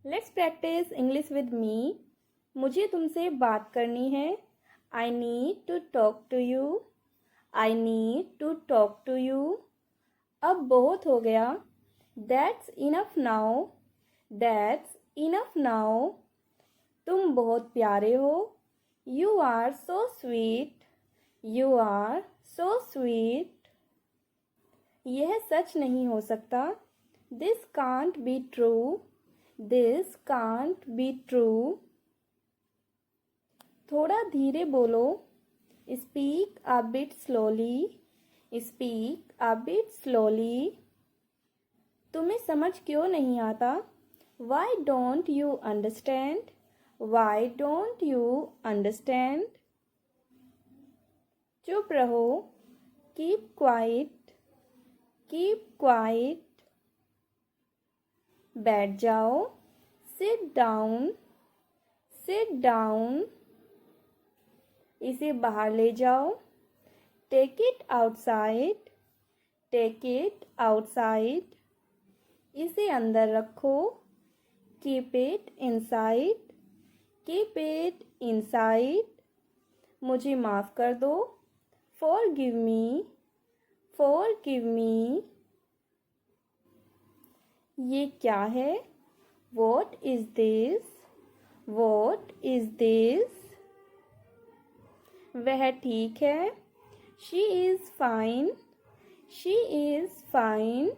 Let's practice English with me. मुझे तुमसे बात करनी है। I need to talk to you. I need to talk to you. अब बहुत हो गया। That's enough now. That's enough now. तुम बहुत प्यारे हो। You are so sweet. You are so sweet. यह सच नहीं हो सकता। This can't be true. This can't be true. थोड़ा धीरे बोलो। Speak a bit slowly. Speak a bit slowly. तुम्हें समझ क्यों नहीं आता? Why don't you understand? Why don't you understand? चुप रहो। Keep quiet. Keep quiet. बैठ जाओ। Sit down. Sit down. इसे बाहर ले जाओ। Take it outside. Take it outside. इसे अंदर रखो। Keep it inside. Keep it inside. मुझे माफ़ कर दो। Forgive me. Forgive me. ये क्या है? What is this? What is this? वह ठीक है। She is fine. She is fine.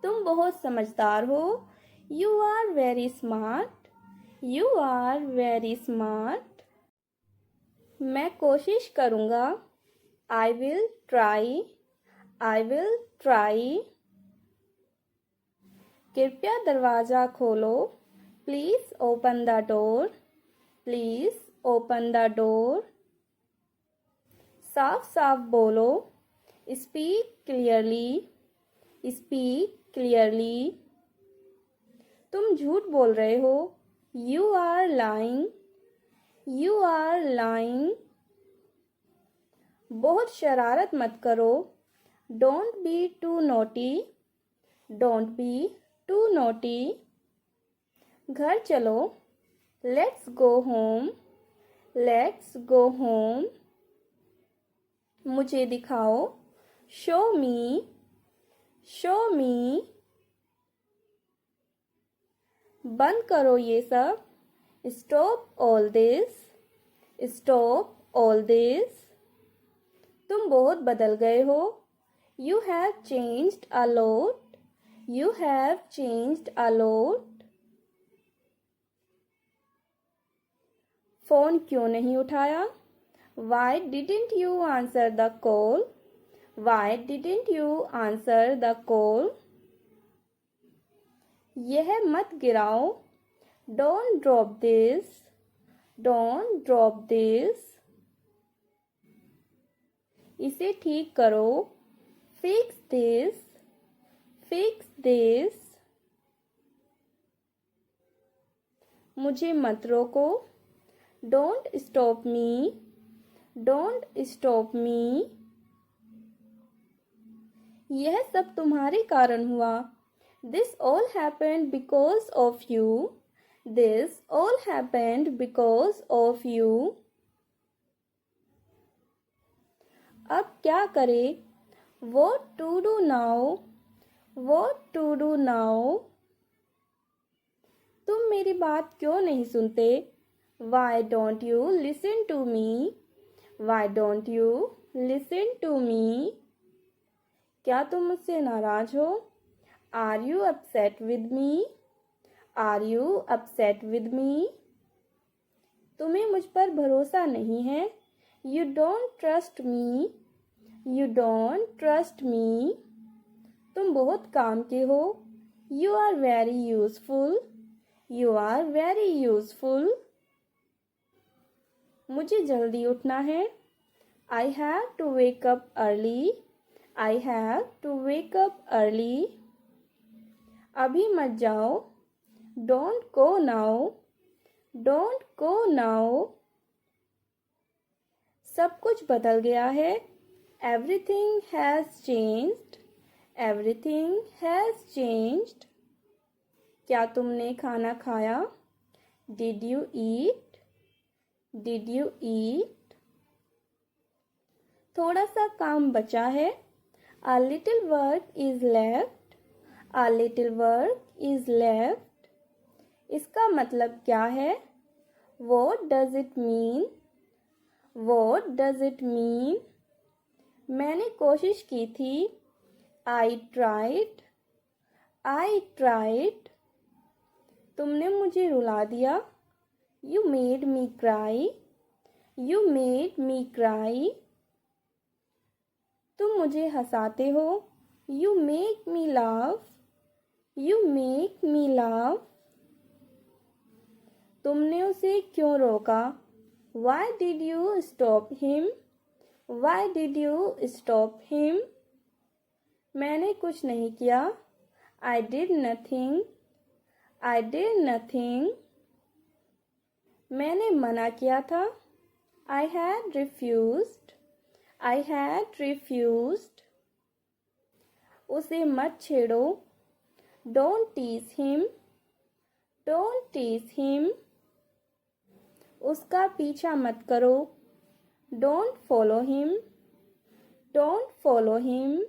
तुम बहुत समझदार हो। You are very smart. You are very smart. मैं कोशिश करूँगा। I will try. I will try. कृपया दरवाज़ा खोलो। Please open the door. Please open the door. साफ साफ बोलो। Speak clearly. Speak clearly. तुम झूठ बोल रहे हो। You are lying. You are lying. बहुत शरारत मत करो। Don't be too naughty. Don't be too naughty. घर चलो। Let's go home. Let's go home. मुझे दिखाओ। Show me. Show me. बंद करो ये सब। Stop all this. Stop all this. तुम बहुत बदल गए हो। You have changed a lot. You have changed a lot. Phone क्यों नहीं उठाया? Why didn't you answer the call? Why didn't you answer the call? यह मत गिराओ। Don't drop this. Don't drop this. इसे ठीक करो। Fix this. Fix this. मुझे मत रोको। Don't stop me. Don't stop me. यह सब तुम्हारे कारण हुआ। This all happened because of you. This all happened because of you. अब क्या करें? What to do now? What to do now? तुम मेरी बात क्यों नहीं सुनते? Why don't you listen to me? Why don't you listen to me? क्या तुम मुझसे नाराज हो? Are you upset with me? Are you upset with me? तुम्हें मुझ पर भरोसा नहीं है। You don't trust me. You don't trust me. तुम बहुत काम के हो। You are very useful. You are very useful. मुझे जल्दी उठना है। I have to wake up early. I have to wake up early. अभी मत जाओ। Don't go now. Don't go now. सब कुछ बदल गया है। Everything has changed. Everything has changed. क्या तुमने खाना खाया? Did you eat? Did you eat? थोड़ा सा काम बचा है. A little work is left. A little work is left. इसका मतलब क्या है? What does it mean? What does it mean? मैंने कोशिश की थी. I tried. I tried. तुमने मुझे रुला दिया. You made me cry. You made me cry. तुम मुझे हंसाते हो. You make me laugh. You make me laugh. तुमने उसे क्यों रोका? Why did you stop him? Why did you stop him? मैंने कुछ नहीं किया. I did nothing. I did nothing. मैंने मना किया था. I had refused. I had refused. उसे मत छेड़ो. Don't tease him. Don't tease him. उसका पीछा मत करो. Don't follow him. Don't follow him.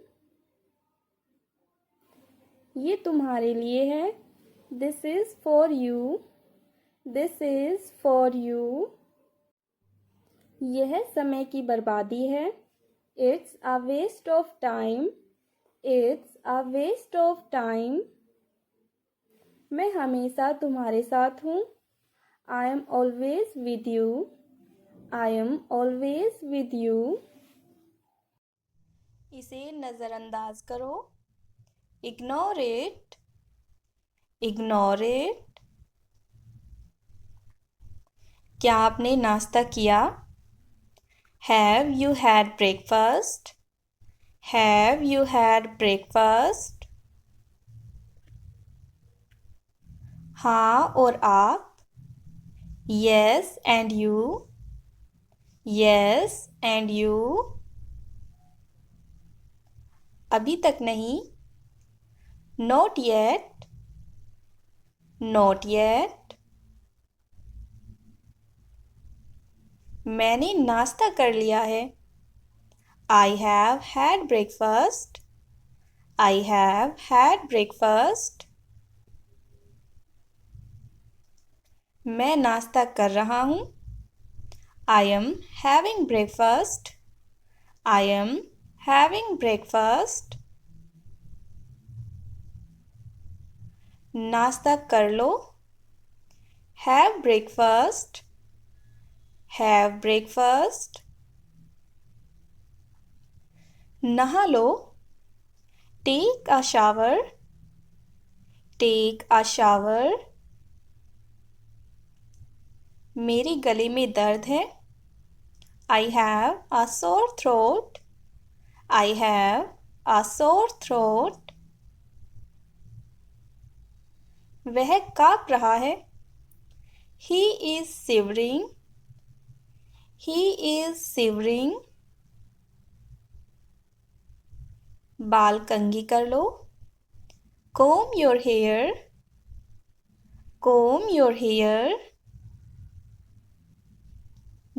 ये तुम्हारे लिए है. This is for you. This is for you. यह समय की बर्बादी है. It's a waste of time. It's a waste of time. मैं हमेशा तुम्हारे साथ हूँ. I am always with you. I am always with you. इसे नज़रअंदाज करो. Ignore it. Ignore it. क्या आपने नाश्ता किया? Have you had breakfast? Have you had breakfast? हाँ और आप? Yes and you? Yes and you? अभी तक नहीं. Not yet. Not yet. मैंने नाश्ता कर लिया है. I have had breakfast. I have had breakfast. मैं नाश्ता कर रहा हूँ. I am having breakfast. I am having breakfast. नाश्ता कर लो. Have breakfast. Have breakfast. नहा लो. Take a shower. Take a shower. मेरे गले में दर्द है. I have a sore throat. I have a sore throat. वह काँप रहा है. He is shivering. He is shivering. बाल कंघी कर लो. Comb your hair. Comb your hair.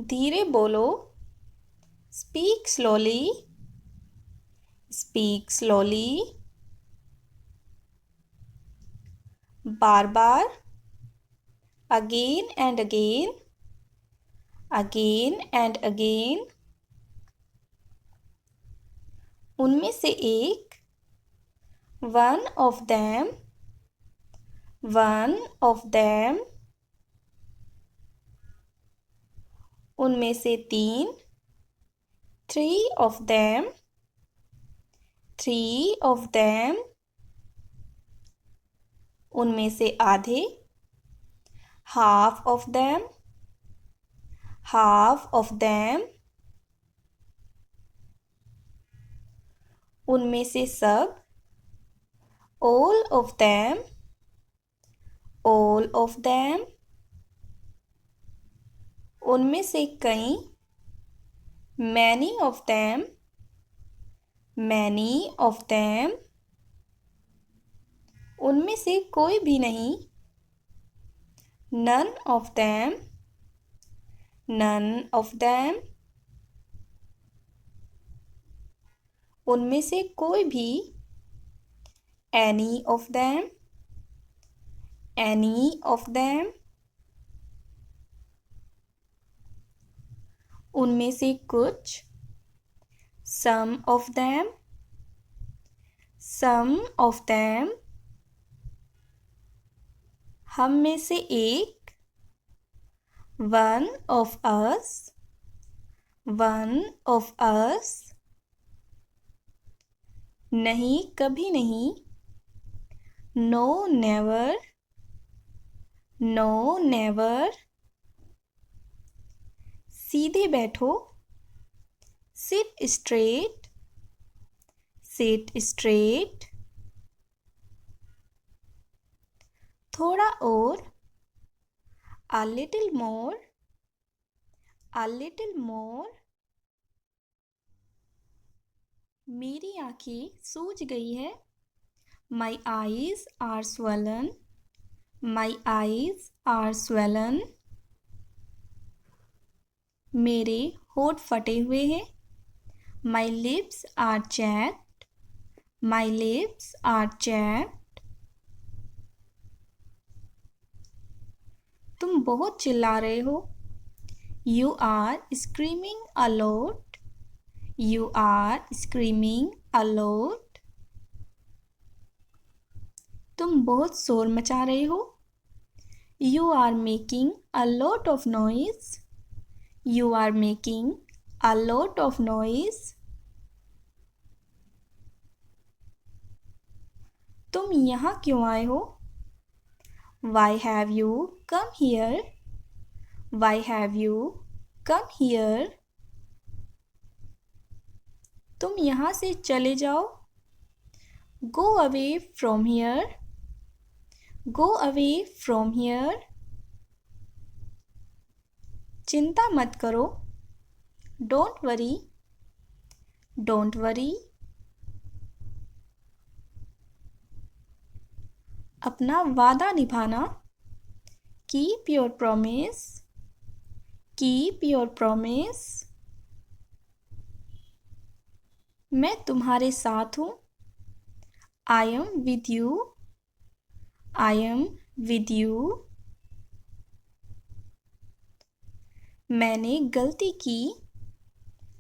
धीरे बोलो. Speak slowly. Speak slowly. Bar bar. Again and again. Again and again. उनमें से एक. One of them. One of them. उनमें से तीन. Three of them. Three of them. उनमें से आधे. Half of them. Half of them. उनमें से सब. All of them. All of them. उनमें से कई. Many of them. Many of them. उनमें से कोई भी नहीं। None of them. None of them. उनमें से कोई भी। Any of them. Any of them. उनमें से कुछ। Some of them. Some of them. हम में से एक। One of us. One of us. नहीं, कभी नहीं। No, never. No, never. सीधे बैठो। Sit straight. Sit straight. थोड़ा और। A little more. A little more. मेरी आँखें सूज गई है। My eyes are swollen. My eyes are swollen. मेरे होंठ फटे हुए हैं। My lips are chapped. My lips are chapped. तुम बहुत चिल्ला रहे हो। You are screaming a lot. You are screaming a lot. तुम बहुत शोर मचा रहे हो। You are making a lot of noise. You are making a lot of noise. तुम यहाँ क्यों आए हो? Why have you come here? Why have you come here? तुम यहाँ से चले जाओ। Go away from here. Go away from here. चिंता मत करो। Don't worry. Don't worry. अपना वादा निभाना। Keep your promise. Keep your promise. मैं तुम्हारे साथ हूँ। I am with you. I am with you. मैंने गलती की।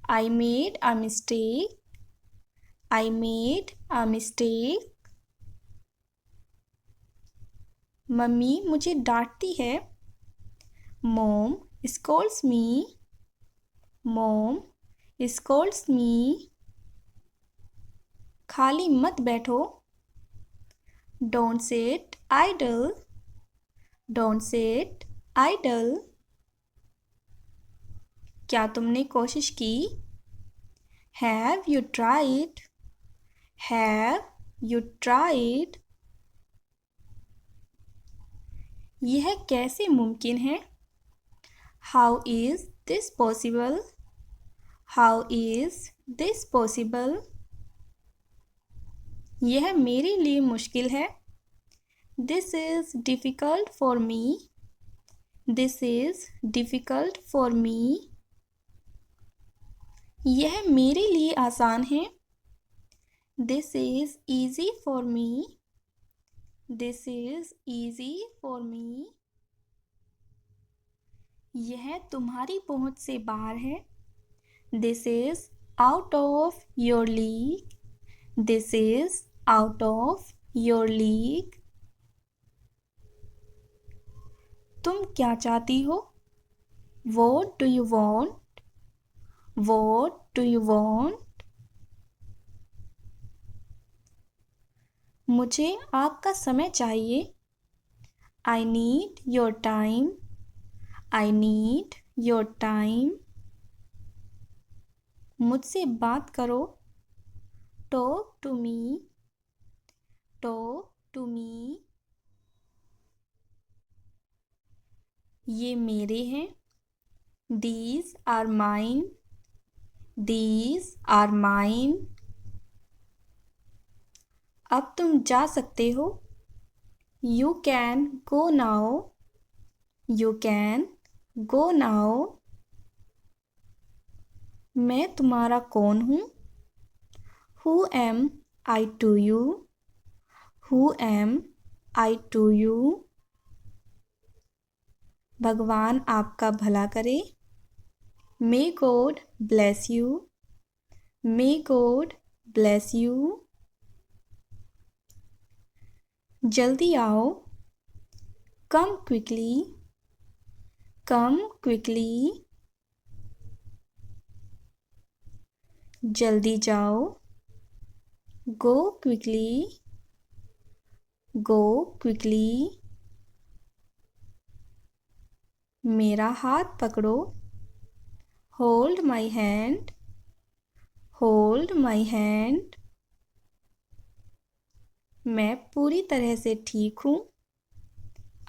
I made a mistake. I made a mistake. Mummy मुझे डांटती है। Mom scolds me. Mom scolds me. खाली मत बैठो। Don't sit idle. Don't sit idle. क्या तुमने कोशिश की? Have you tried? Have you tried? यह कैसे मुमकिन है? How is this possible? How is this possible? यह मेरे लिए मुश्किल है। This is difficult for me. This is difficult for me. यह मेरे लिए आसान है। This is easy for me. This is easy for me. यह तुम्हारी पहुंच से बाहर है। This is out of your league. This is out of your league. तुम क्या चाहती हो? What do you want? What do you want? मुझे आपका समय चाहिए। I need your time. I need your time. मुझसे बात करो। Talk to me. Talk to me. ये मेरे हैं। These are mine. These are mine. अब तुम जा सकते हो। You can go now. You can go now. मैं तुम्हारा कौन हूँ? Who am I to you? Who am I to you? भगवान आपका भला करे. May God bless you. May God bless you. जल्दी आओ. Come quickly. Come quickly. जल्दी जाओ. Go quickly. Go quickly. मेरा हाथ पकड़ो. Hold my hand. Hold my hand. मैं पूरी तरह से ठीक हूँ.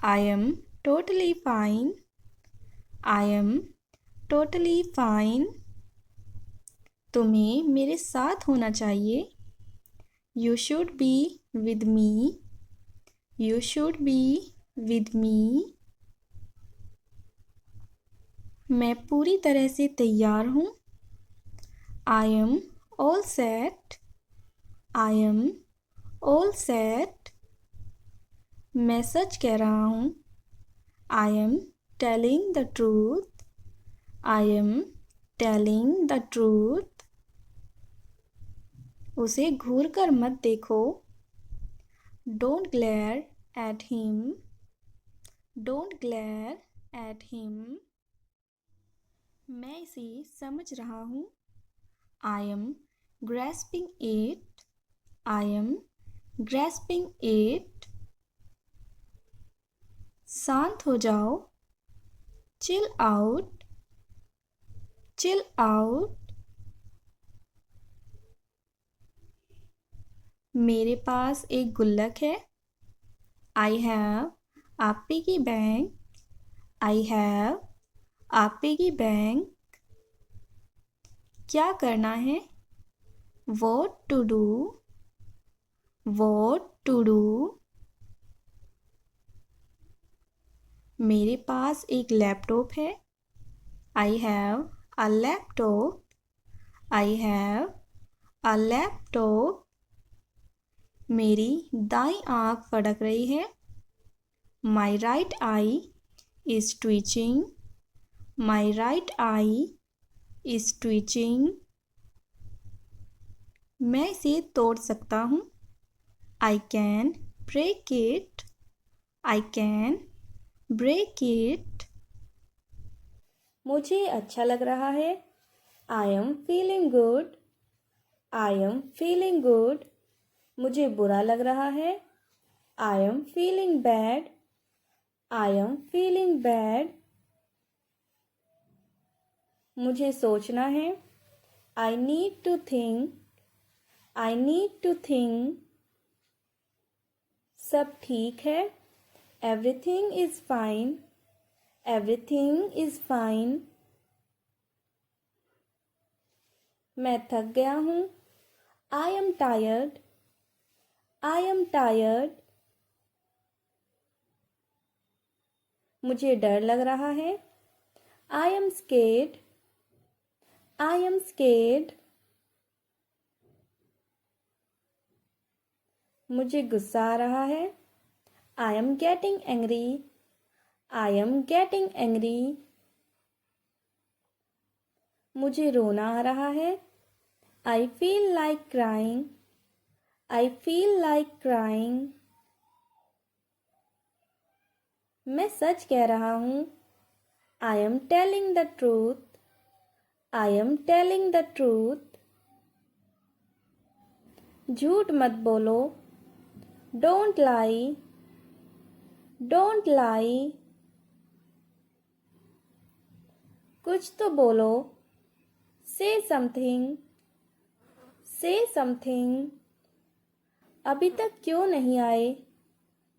I am totally fine. I am totally fine. तुम्हें मेरे साथ होना चाहिए. You should be with me. You should be with me. मैं पूरी तरह से तैयार हूँ. I am all set. I am all set. मैं सच कह रहा हूँ. I am telling the truth. I am telling the truth. उसे घूर कर मत देखो. Don't glare at him. Don't glare at him. मैं इसे समझ रहा हूँ. I am grasping it. I am grasping it. शांत हो जाओ. Chill out. Chill out. मेरे पास एक गुल्लक है. I have a piggy bank. I have a piggy bank. क्या करना है? What to do? What to do? मेरे पास एक लैपटॉप है. I have a laptop. I have a laptop. मेरी दाईं आँख फड़क रही है. My right eye is twitching. My right eye is twitching. मैं इसे तोड़ सकता हूँ. I can break it. I can break it. मुझे अच्छा लग रहा है. I am feeling good. I am feeling good. मुझे बुरा लग रहा है. I am feeling bad. I am feeling bad. मुझे सोचना है. I need to think. I need to think. सब ठीक है. Everything is fine. Everything is fine. मैं थक गया हूँ. I am tired. I am tired. मुझे डर लग रहा है. I am scared. I am scared. मुझे गुस्सा आ रहा है. I am getting angry. I am getting angry. मुझे रोना आ रहा है. I feel like crying. I feel like crying. मैं सच कह रहा हूँ. I am telling the truth. I am telling the truth. झूठ मत बोलो. Don't lie. Don't lie. कुछ तो बोलो. Say something. Say something. अभी तक क्यों नहीं आए?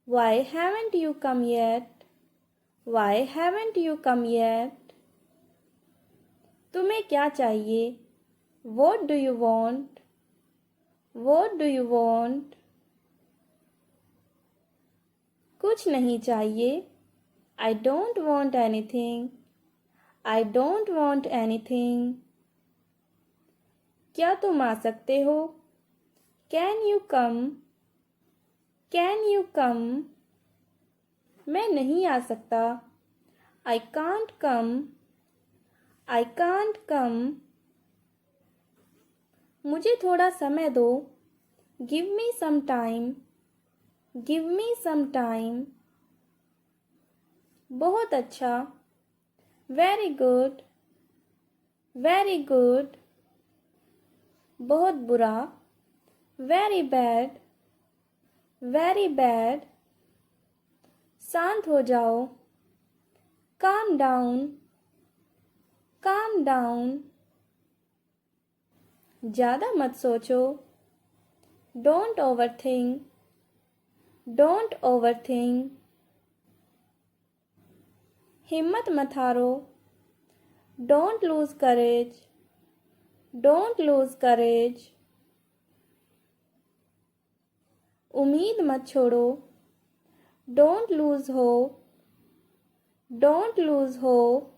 Why haven't you come yet? Why haven't you come yet? तुम्हें क्या चाहिए? What do you want? What do you want? कुछ नहीं चाहिए। I don't want anything. I don't want anything. क्या तुम आ सकते हो? Can you come? Can you come? मैं नहीं आ सकता। I can't come. I can't come. मुझे थोड़ा समय दो। Give me some time. Give me some time. बहुत अच्छा। Very good. Very good. बहुत बुरा। Very bad. Very bad. शांत हो जाओ। Calm down. Calm down. ज़्यादा मत सोचो। Don't overthink. Don't overthink. हिम्मत मत हारो। Don't lose courage. Don't lose courage. उम्मीद मत छोड़ो। Don't lose hope. Don't lose hope.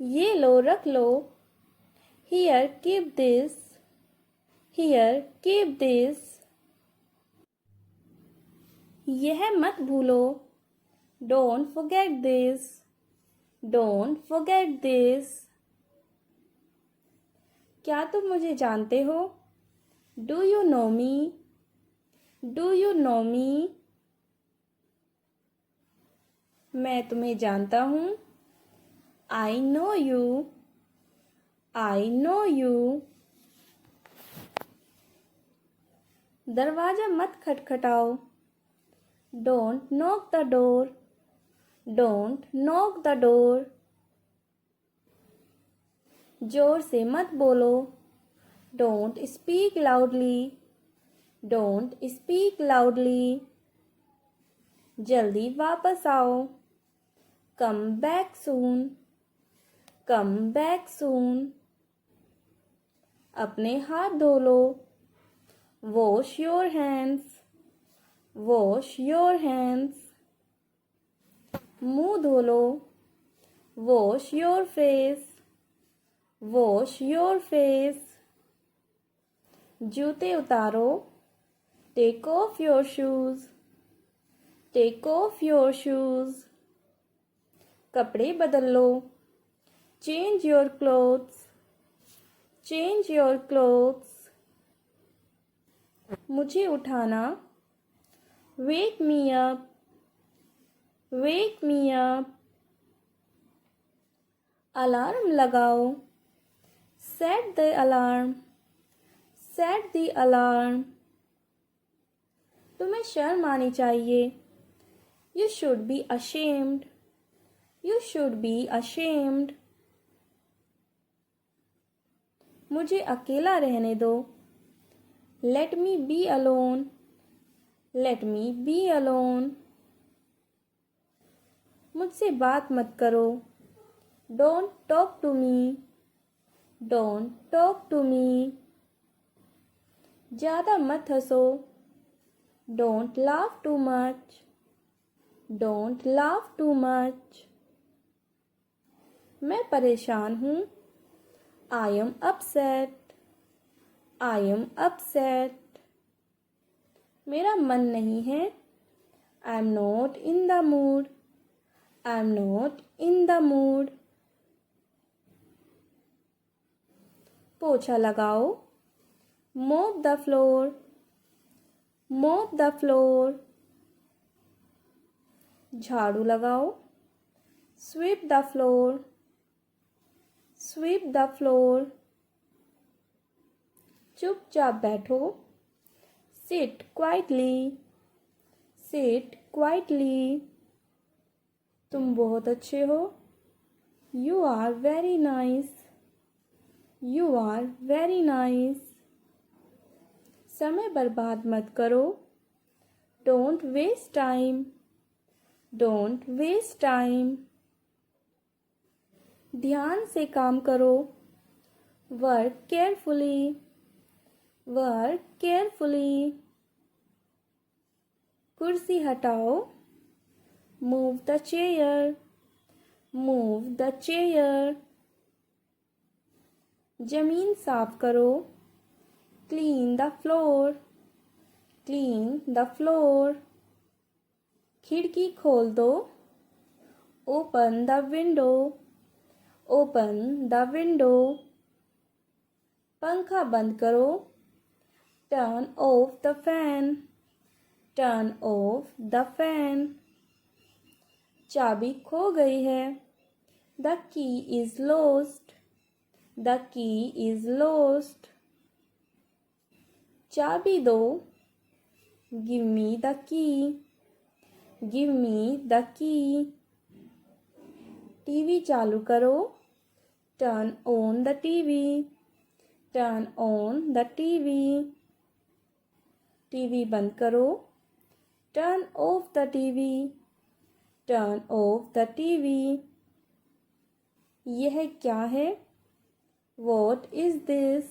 ये लो रख लो। Here, keep this. Here, keep this. यह मत भूलो। Don't forget this. Don't forget this. क्या तुम मुझे जानते हो? Do you know me? Do you know me? मैं तुम्हें जानता हूँ। I know you. I know you. दरवाजा मत खटखटाओ। Don't knock the door. Don't knock the door. जोर से मत बोलो। Don't speak loudly. Don't speak loudly. जल्दी वापस आओ। Come back soon. Come back soon. अपने हाथ धो लो। Wash your hands. Wash your hands. मुंह धो लो। Wash your face. Wash your face. जूते उतारो। Take off your shoes. Take off your shoes. कपड़े बदल लो। Change your clothes. Change your clothes. मुझे उठाना। Wake me up. Wake me up. Alarm लगाओ। Set the alarm. Set the alarm. तुम्हें शर्म आनी चाहिए। You should be ashamed. You should be ashamed. मुझे अकेला रहने दो। Let me be alone. Let me be alone. मुझसे बात मत करो। Don't talk to me. Don't talk to me. ज़्यादा मत हंसो। Don't laugh too much. Don't laugh too much. मैं परेशान हूँ। I am upset. I am upset. मेरा मन नहीं है। I am not in the mood. I am not in the mood. पोछा लगाओ। Mop the floor. Mop the floor. झाड़ू लगाओ। Sweep the floor. Sweep the floor. चुपचाप बैठो। Sit quietly. Sit quietly. तुम बहुत अच्छे हो। You are very nice. You are very nice. समय बर्बाद मत करो। Don't waste time. Don't waste time. ध्यान से काम करो। Work carefully. Work carefully. कुर्सी हटाओ, move the chair, move the chair. जमीन साफ करो, clean the floor, clean the floor. खिड़की खोल दो, open the window, open the window. पंखा बंद करो, turn off the fan, turn off the fan. चाबी खो गई है, the key is lost, the key is lost. चाबी दो, give me the key, give me the key. TV चालू करो, turn on the TV, turn on the TV. TV बंद करो, turn off the TV, turn off the TV. यह क्या है? What is this?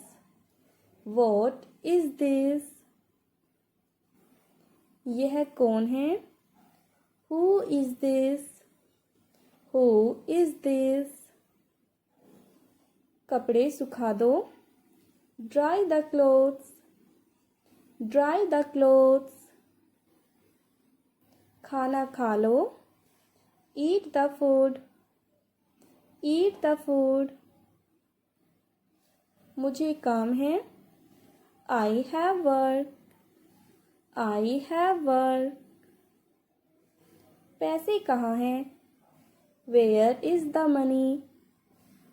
What is this? यह कौन है? Who is this? Who is this? कपड़े सुखा दो, dry the clothes, dry the clothes। खाना खा लो, eat the food, eat the food। मुझे काम है, I have work, I have work। पैसे कहाँ हैं? Where is the money?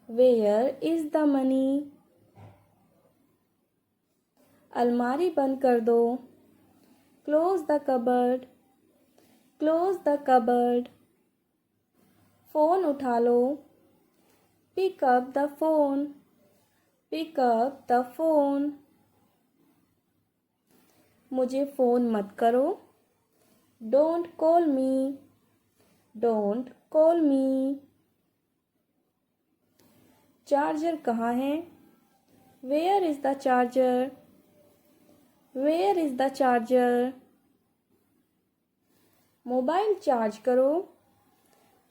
Where is the money? अलमारी बंद कर दो, close the cupboard, close the cupboard। Phone उठा लो, pick up the phone, pick up the phone। मुझे फ़ोन मत करो, don't call me, don't call me। Charger कहाँ है? Where is the charger? Where is the charger? Mobile charge करो,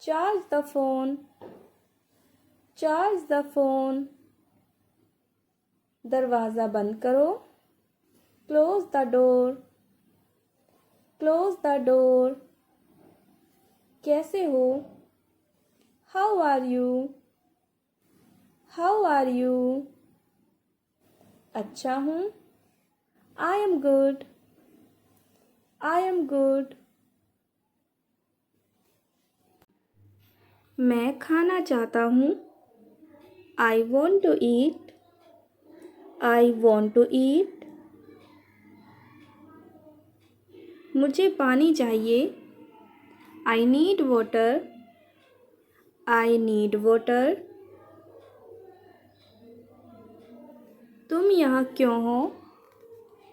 charge the phone, charge the phone। दरवाज़ा बंद करो, close the door, close the door। कैसे हो? How are you? How are you? अच्छा हूँ, I am good, I am good। मैं खाना चाहता हूँ, I want to eat, I want to eat। मुझे पानी चाहिए, I need water, I need water। तुम यहाँ क्यों हो?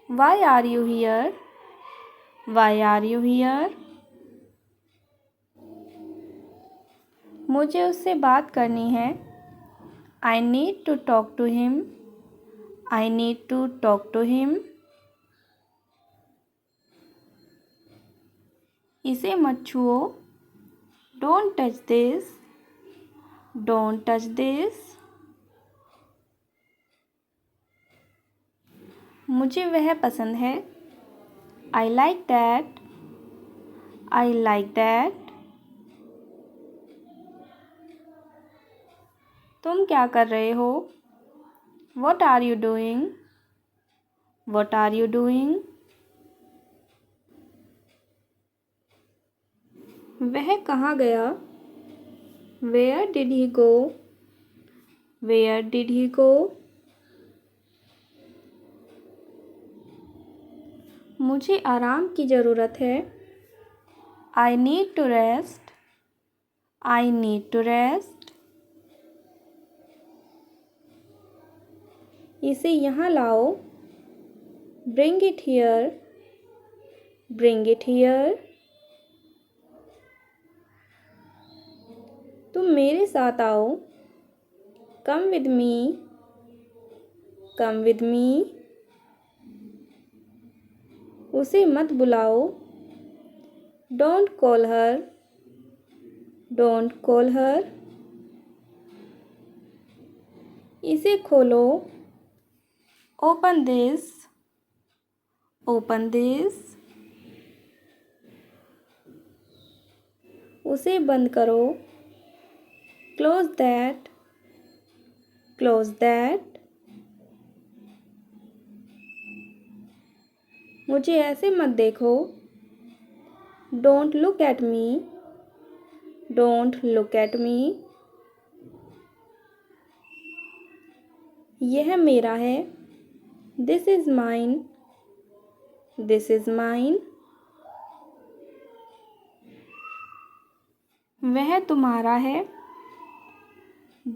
Why are you here? Why are you here? मुझे उससे बात करनी है, I need to talk to him, I need to talk to him। इसे मत छुओ, don't touch this, don't touch this। मुझे वह पसंद है, I like that, I like that। तुम क्या कर रहे हो? What are you doing? What are you doing? वह कहाँ गया? Where did he go? Where did he go? मुझे आराम की ज़रूरत है, I need to rest, I need to rest। इसे यहाँ लाओ, bring it here, bring it here। तुम मेरे साथ आओ, come with me, come with me। उसे मत बुलाओ, Don't call her. Don't call her. इसे खोलो. Open this. Open this. उसे बंद करो. Close that. Close that. मुझे ऐसे मत देखो. Don't look at me. Don't look at me. यह मेरा है. This is mine. This is mine. वह तुम्हारा है.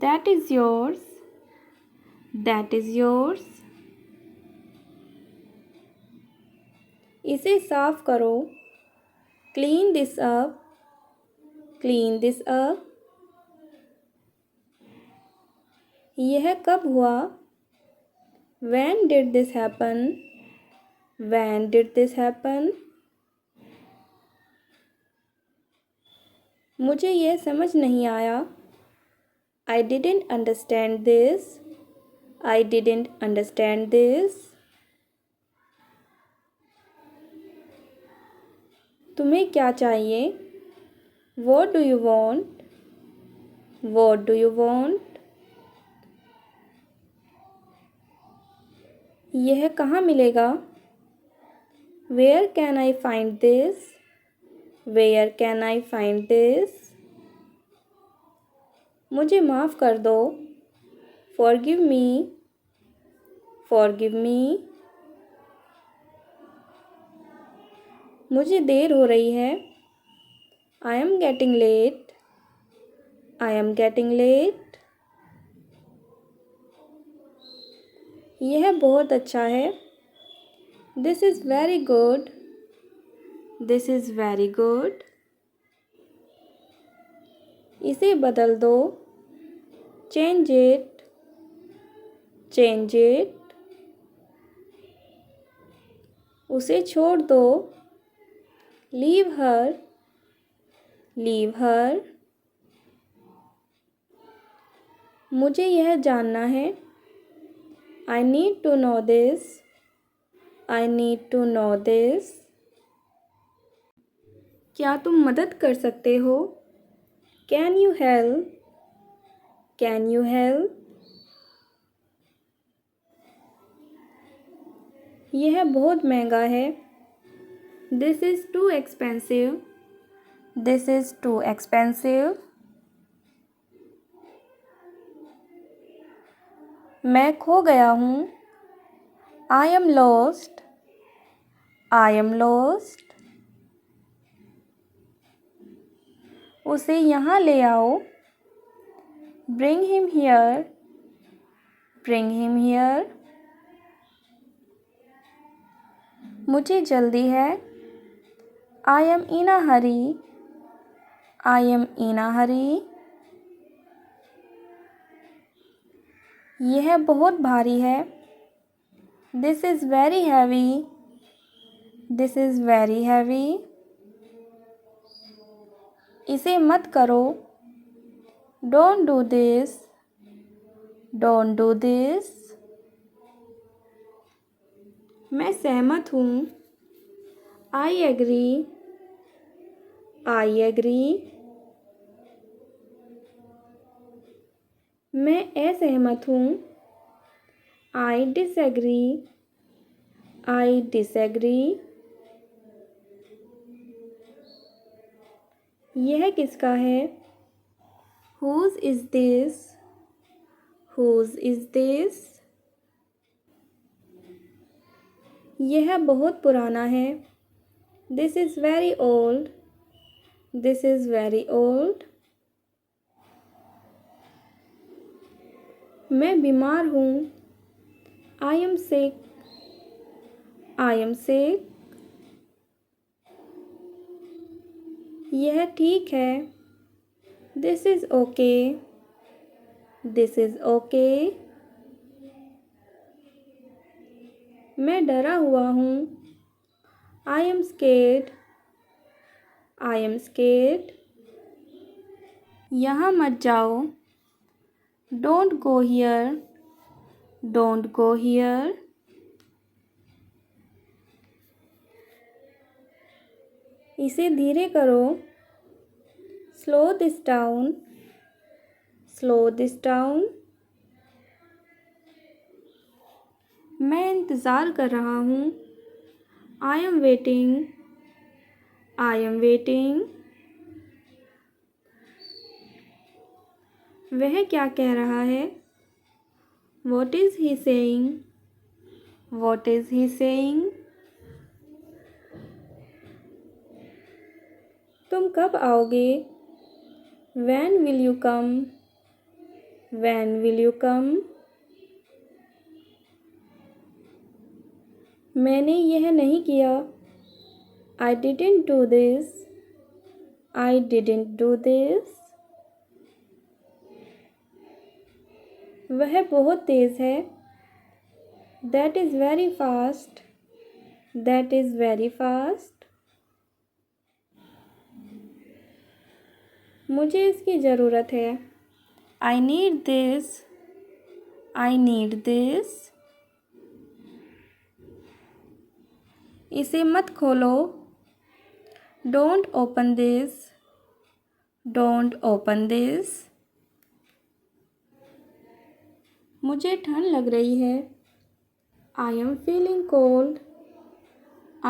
That is yours. That is yours. इसे साफ करो. Clean this up. Clean this up. यह कब हुआ? When did this happen? When did this happen? मुझे यह समझ नहीं आया. I didn't understand this. I didn't understand this. तुम्हें क्या चाहिए? What do you want? What do you want? यह कहाँ मिलेगा? Where can I find this? Where can I find this? मुझे माफ़ कर दो. Forgive me. Forgive me. मुझे देर हो रही है. I am getting late. I am getting late. यह बहुत अच्छा है. This is very good. This is very good. इसे बदल दो. Change it. Change it. उसे छोड़ दो. Leave her. Leave her. मुझे यह जानना है. I need to know this. I need to know this. क्या तुम मदद कर सकते हो? Can you help? Can you help? यह बहुत महंगा है. This is too expensive. This is too expensive. मैं खो गया हूँ. I am lost. I am lost. उसे यहाँ ले आओ. Bring him here. Bring him here. मुझे जल्दी है. I am in a hurry. I am in a hurry. यह बहुत भारी है. This is very heavy. This is very heavy. इसे मत करो. Don't do this. Don't do this. मैं सहमत हूँ. I agree. I agree. मैं असहमत हूँ. I disagree. I disagree. यह किसका है? Whose is this? Whose is this? यह बहुत पुराना है. This is very old. This is very old. मैं बीमार हूँ. I am sick. I am sick. यह ठीक है. This is okay. This is okay. मैं डरा हुआ हूँ. I am scared. I am scared. यहाँ मत जाओ. Don't go here. Don't go here. इसे धीरे करो. Slow this down. Slow this down. मैं इंतज़ार कर रहा हूँ. I am waiting. I am waiting. वह क्या कह रहा है? What is he saying? What is he saying? तुम कब आओगे? When will you come? When will you come? मैंने यह नहीं किया. I didn't do this. I didn't do this. वह बहुत तेज़ है. That is very fast. That is very fast. मुझे इसकी ज़रूरत है. I need this. I need this. इसे मत खोलो. Don't open this. Don't open this. मुझे ठंड लग रही है. I am feeling cold.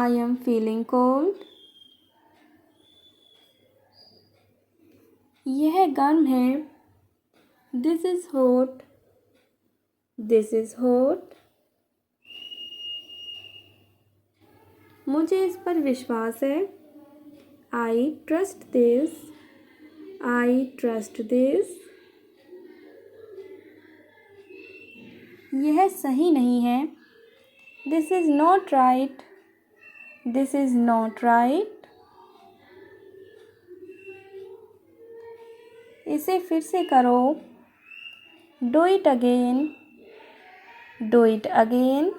I am feeling cold. यह गर्म है. This is hot. This is hot. मुझे इस पर विश्वास है. I trust this. I trust this. यह सही नहीं है. This is not right. This is not right. इसे फिर से करो. Do it again. Do it again.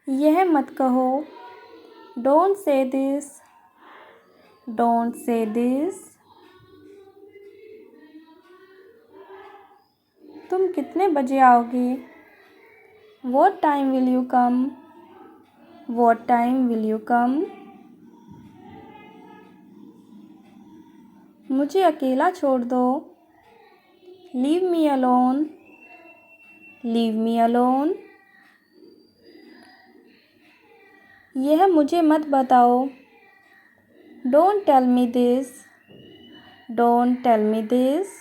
यह मत कहो. Don't say this. Don't say this. तुम कितने बजे आओगे? What time will you come? What time will you come? मुझे अकेला छोड़ दो. Leave me alone. Leave me alone. यह मुझे मत बताओ. Don't tell me this. Don't tell me this.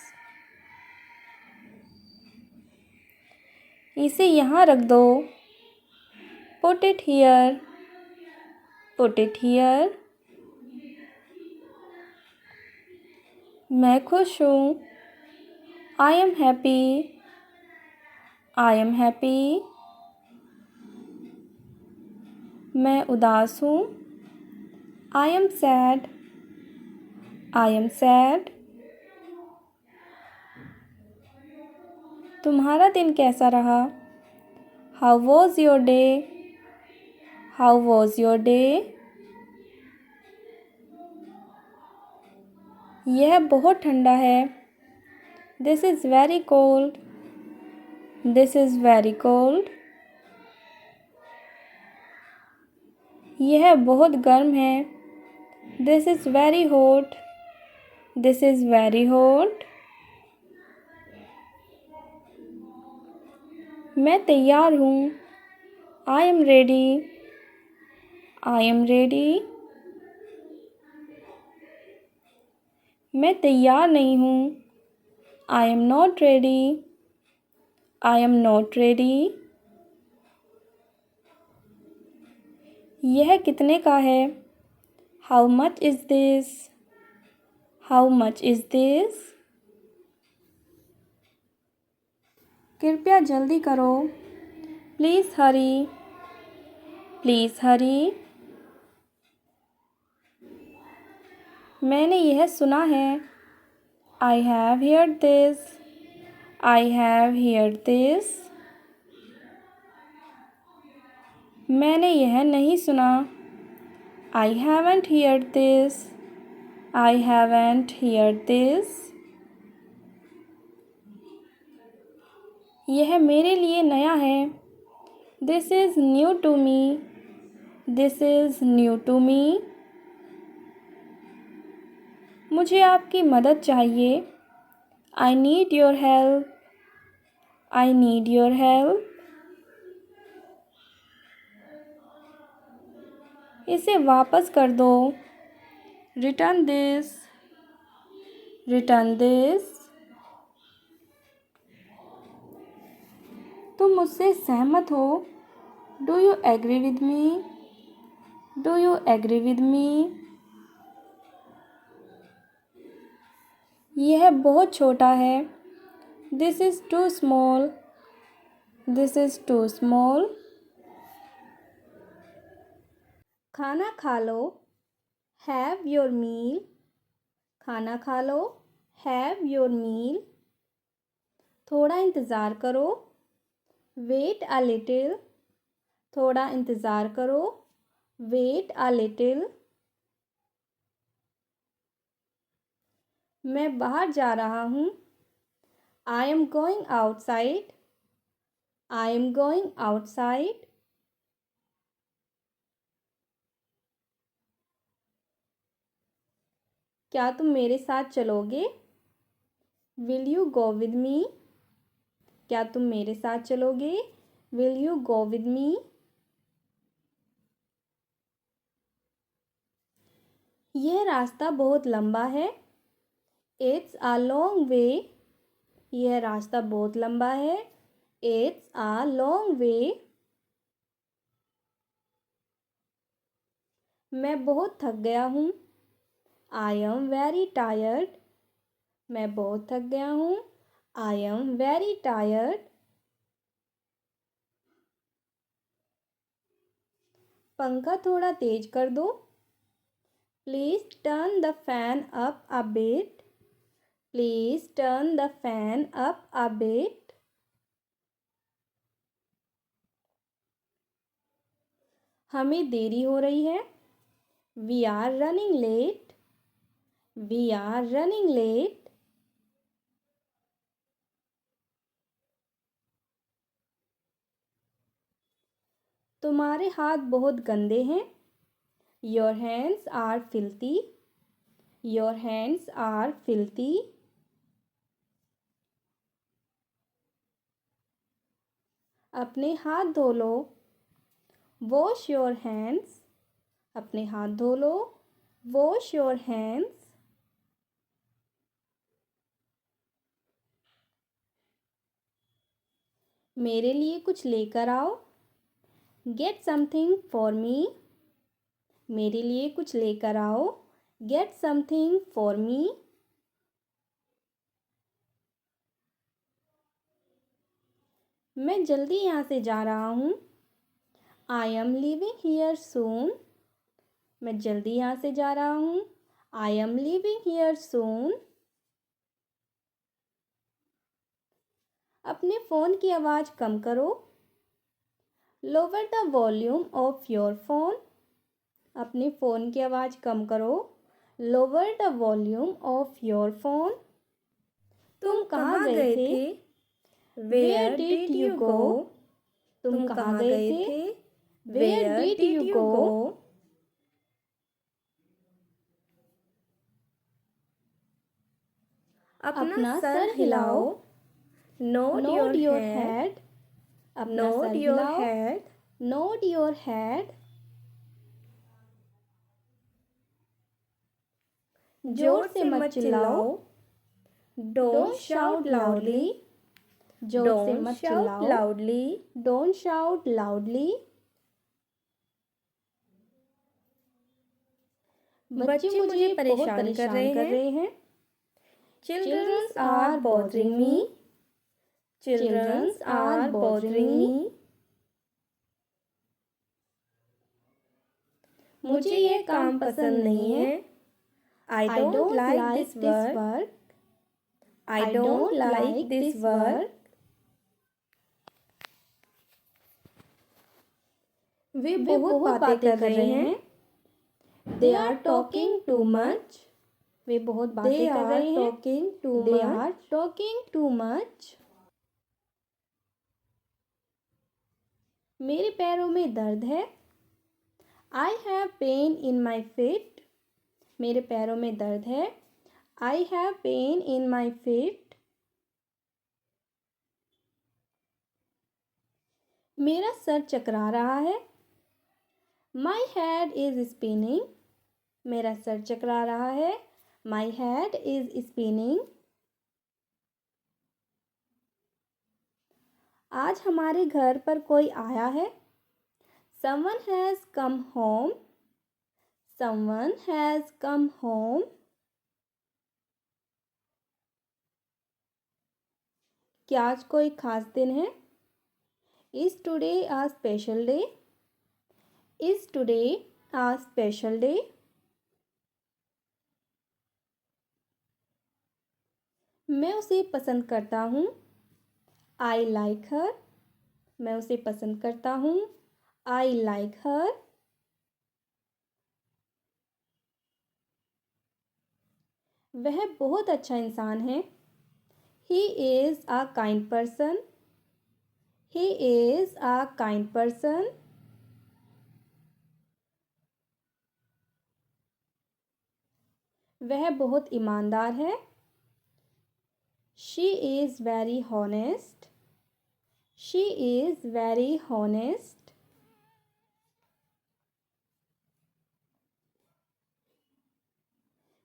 इसे यहाँ रख दो. Put it here. Put it here. मैं खुश हूँ. I am happy. I am happy. मैं उदास हूँ. I am sad. I am sad. तुम्हारा दिन कैसा रहा? How was your day? How was your day? यह बहुत ठंडा है. This is very cold. This is very cold. यह बहुत गर्म है. This is very hot. This is very hot. मैं तैयार हूँ. I am ready. I am ready. मैं तैयार नहीं हूँ. I am not ready. I am not ready. यह कितने का है? How much is this? How much is this? कृपया जल्दी करो. Please hurry. Please hurry. मैंने यह सुना है. I have heard this. I have heard this. मैंने यह नहीं सुना। I haven't heard this. I haven't heard this. यह मेरे लिए नया है। This is new to me. This is new to me. मुझे आपकी मदद चाहिए। I need your help. I need your help. इसे वापस कर दो। Return this. Return this. तुम मुझसे सहमत हो? Do you agree with me? Do you agree with me? यह बहुत छोटा है। This is too small. This is too small. खाना खा लो। Have your meal. खाना खा लो। Have your meal. थोड़ा इंतज़ार करो। Wait a little. थोड़ा इंतज़ार करो। Wait a little. मैं बाहर जा रहा हूँ। I am going outside. I am going outside. क्या तुम मेरे साथ चलोगे? Will you go with me? क्या तुम मेरे साथ चलोगे? Will you go with me? यह रास्ता बहुत लंबा है। It's a long way. यह रास्ता बहुत लंबा है। It's a long way. मैं बहुत थक गया हूँ। I am very tired. मैं बहुत थक गया हूँ। I am very tired. पंखा थोड़ा तेज कर दो। Please turn the fan up a bit. Please turn the fan up a bit. हमें देरी हो रही है। We are running late. We are running late. तुम्हारे हाथ बहुत गंदे हैं। Your hands are filthy. Your hands are filthy. अपने हाथ धो लो। Wash your hands. अपने हाथ धो लो। Wash your hands. मेरे लिए कुछ लेकर आओ। Get something for me. मेरे लिए कुछ लेकर आओ। Get something for me. मैं जल्दी यहाँ से जा रहा हूँ। I am leaving here soon. मैं जल्दी यहाँ से जा रहा हूँ। I am leaving here soon. अपने फ़ोन की आवाज़ कम करो। Lower the volume of your phone. अपने फ़ोन की आवाज़ कम करो। Lower the volume of your phone. तुम कहाँ गए थे? Where did you go? तुम कहाँ गए थे? Where did you go? अपना सर हिलाओ। Nod your head. अपना सर हिलाओ। Nod your head. जोर से मत चिल्लाओ। Don't shout loudly. जोर से मत चिल्लाओ। Don't shout loudly. बच्चे मुझे परेशान कर रहे हैं। Children are bothering me. Children are bothering me. मुझे ये काम पसंद नहीं है। I don't like this work. I don't like this work. वे बहुत बातें कर रहे हैं। They are talking too much. वे बहुत बातें कर रहे हैं। They are talking too much. मेरे पैरों में दर्द है। I have pain in my feet. मेरे पैरों में दर्द है। I have pain in my feet. मेरा सर चकरा रहा है। My head is spinning. मेरा सर चकरा रहा है। My head is spinning. आज हमारे घर पर कोई आया है। Someone has come home. Someone has come home. क्या आज कोई खास दिन है? Is today a special day? Is today a special day? मैं उसे पसंद करता हूँ। I like her. मैं उसे पसंद करता हूँ। I like her. वह बहुत अच्छा इंसान है। He is a kind person. He is a kind person. वह बहुत ईमानदार है। She is very honest. She is very honest.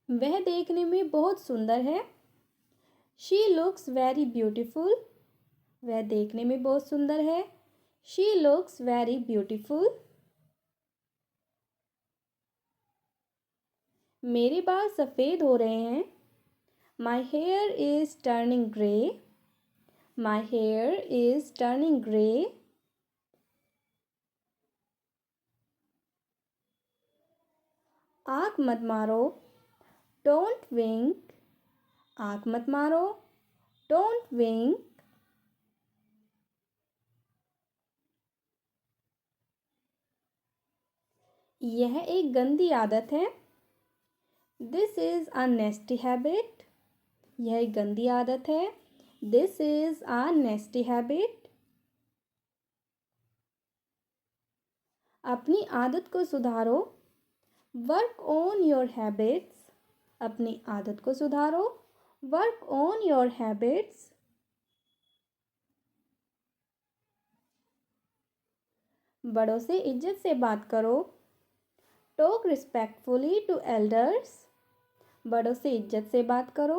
वह देखने में बहुत सुंदर है। She looks very beautiful. वह देखने में बहुत सुंदर है। She looks very beautiful. मेरे बाल सफ़ेद हो रहे हैं। My hair is turning grey. My hair is turning grey. आँख मत मारो। Don't wink. आँख मत मारो। Don't wink. यह एक गंदी आदत है। This is a nasty habit. यह एक गंदी आदत है। This is a nasty habit. अपनी आदत को सुधारो। Work on your habits. अपनी आदत को सुधारो। Work on your habits. बड़ों से इज्जत से बात करो। Talk respectfully to elders. बड़ों से इज्जत से बात करो।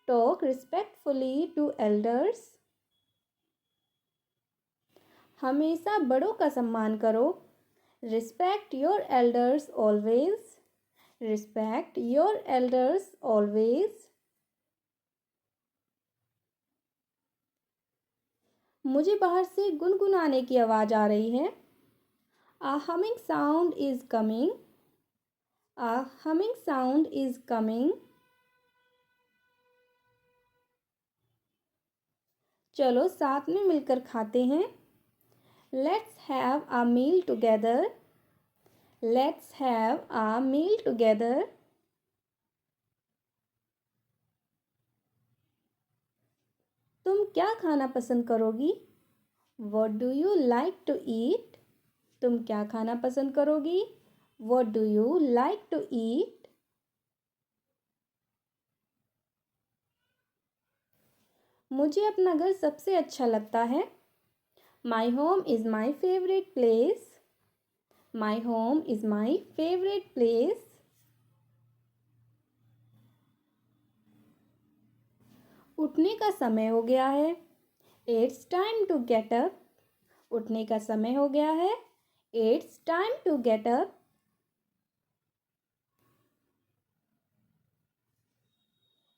Talk respectfully to elders. हमेशा बड़ों का सम्मान करो। Respect your elders always. Respect your elders always. मुझे बाहर से गुनगुनाने की आवाज़ आ रही है। A humming sound is coming. A humming sound is coming. चलो साथ में मिलकर खाते हैं। Let's have a meal together. Let's have a meal together. तुम क्या खाना पसंद करोगी? What do you like to eat? तुम क्या खाना पसंद करोगी? What do you like to eat? मुझे अपना घर सबसे अच्छा लगता है। My home is my favorite place. My home is my favorite place. उठने का समय हो गया है। It's time to get up. उठने का समय हो गया है। It's time to get up.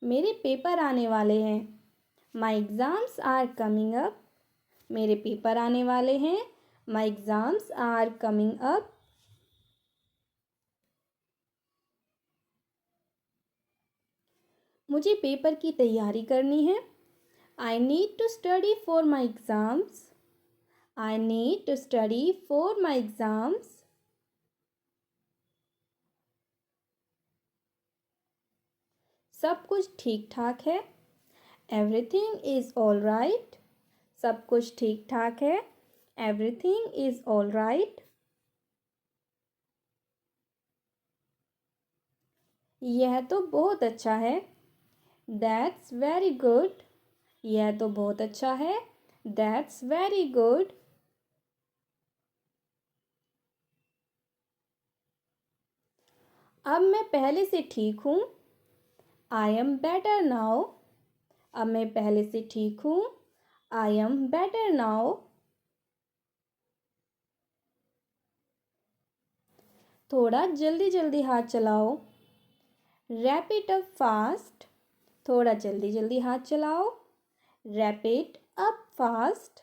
मेरे पेपर आने वाले हैं। My exams are coming up. मेरे पेपर आने वाले हैं। My exams are coming up. मुझे पेपर की तैयारी करनी है। I need to study for my exams. I need to study for my exams. सब कुछ ठीक ठाक है. Everything is all right. सब कुछ ठीक ठाक है. Everything is all right. यह तो बहुत अच्छा है. That's very good. यह तो बहुत अच्छा है. That's very good. अब मैं पहले से ठीक हूँ. I am better now. अब मैं पहले से ठीक हूँ. I am better now. थोड़ा जल्दी जल्दी हाथ चलाओ. Wrap it up fast. थोड़ा जल्दी जल्दी हाथ चलाओ. Wrap it up fast.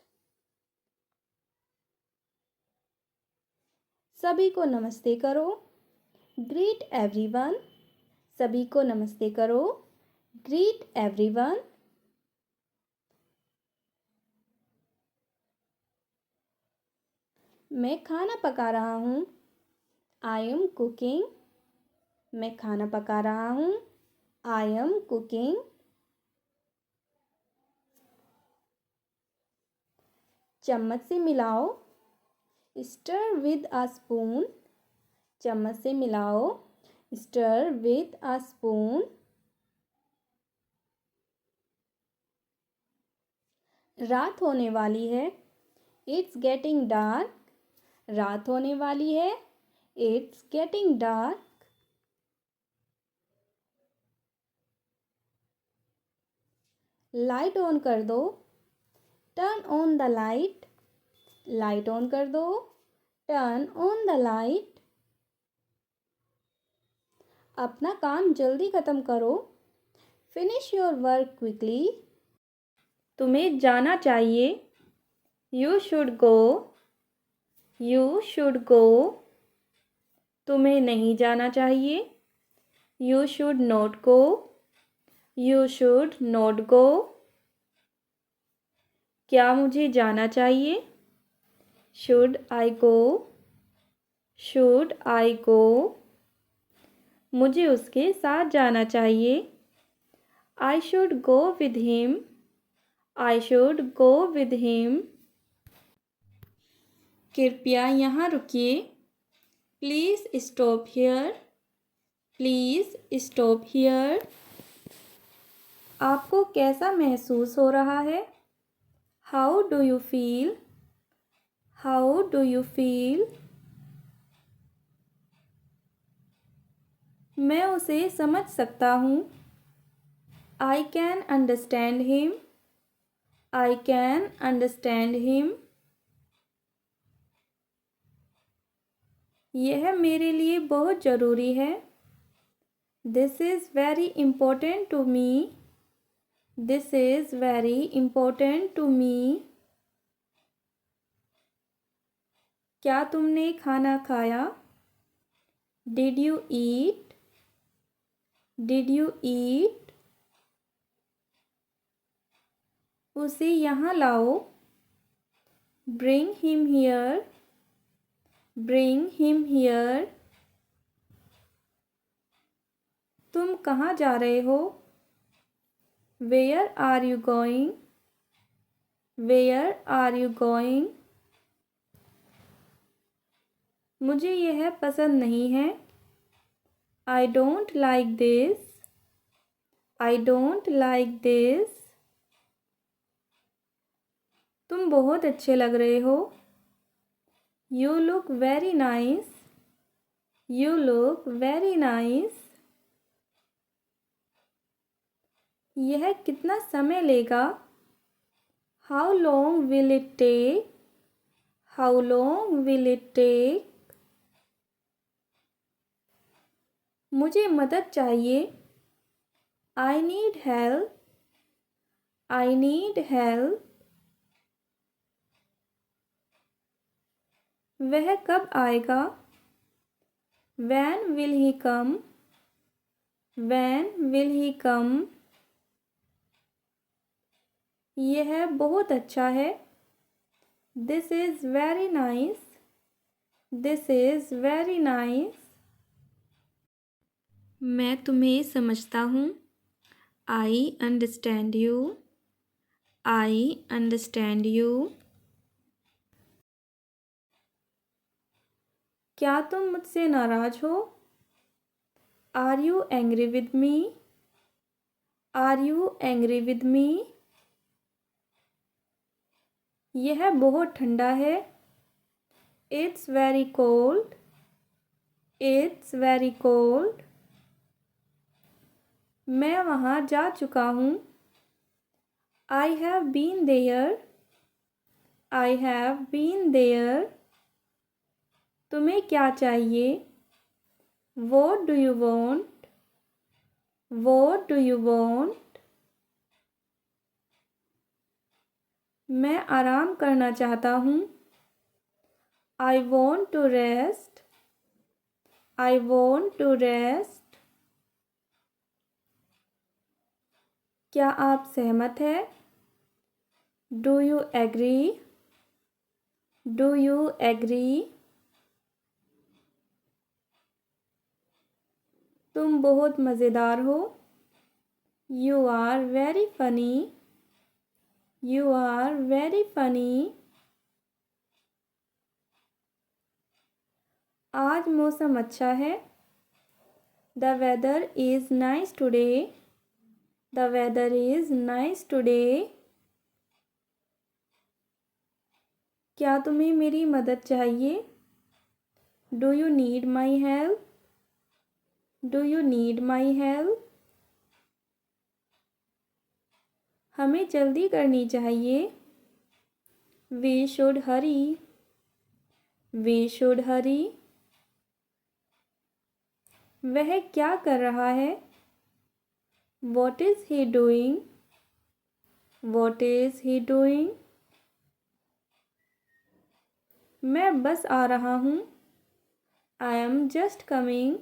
सभी को नमस्ते करो. Greet everyone. सभी को नमस्ते करो. Greet everyone. मैं खाना पका रहा हूँ. I am cooking. मैं खाना पका रहा हूँ. I am cooking. चम्मच से मिलाओ. Stir with a spoon. चम्मच से मिलाओ. Stir with a spoon. रात होने वाली है. It's getting dark. रात होने वाली है. It's getting dark. Light on कर दो. Turn on the light. Light on कर दो. Turn on the light. अपना काम जल्दी ख़त्म करो. Finish your work quickly. तुम्हें जाना चाहिए. You should go. You should go. तुम्हें नहीं जाना चाहिए. You should not go. You should not go. क्या मुझे जाना चाहिए? Should I go? Should I go? मुझे उसके साथ जाना चाहिए. I should go with him. I should go with him. कृपया यहाँ रुकिए. Please stop here. Please stop here. आपको कैसा महसूस हो रहा है? How do you feel? How do you feel? मैं उसे समझ सकता हूँ. I can understand him. I can understand him. यह मेरे लिए बहुत ज़रूरी है. This is very important to me. This is very important to me. क्या तुमने खाना खाया? Did you eat? Did you eat? उसे यहाँ लाओ. Bring him here. Bring him here. तुम कहाँ जा रहे हो? Where are you going? Where are you going? मुझे यह पसंद नहीं है. I don't like this. I don't like this. तुम बहुत अच्छे लग रहे हो. You look very nice. You look very nice. यह कितना समय लेगा? How long will it take? How long will it take? मुझे मदद चाहिए. I need help. I need help. वह कब आएगा? When will he come? When will he come? यह बहुत अच्छा है. This is very nice. This is very nice. मैं तुम्हें समझता हूँ. I understand you. I understand you. क्या तुम मुझसे नाराज हो? Are you angry with me? Are you angry with me? यह बहुत ठंडा है. It's very cold. It's very cold. मैं वहाँ जा चुका हूँ. I have been there. I have been there. तुम्हें क्या चाहिए? What do you want? What do you want? मैं आराम करना चाहता हूँ. I want to rest. I want to rest. क्या आप सहमत हैं? Do you agree? Do you agree? तुम बहुत मज़ेदार हो. You are very funny. You are very funny. आज मौसम अच्छा है. The weather is nice today. The weather is nice today. क्या तुम्हें मेरी मदद चाहिए? Do you need my help? Do you need my help? हमें जल्दी करनी चाहिए. We should hurry. We should hurry. वह क्या कर रहा है? What is he doing? What is he doing? मैं बस आ रहा हूँ. I am just coming.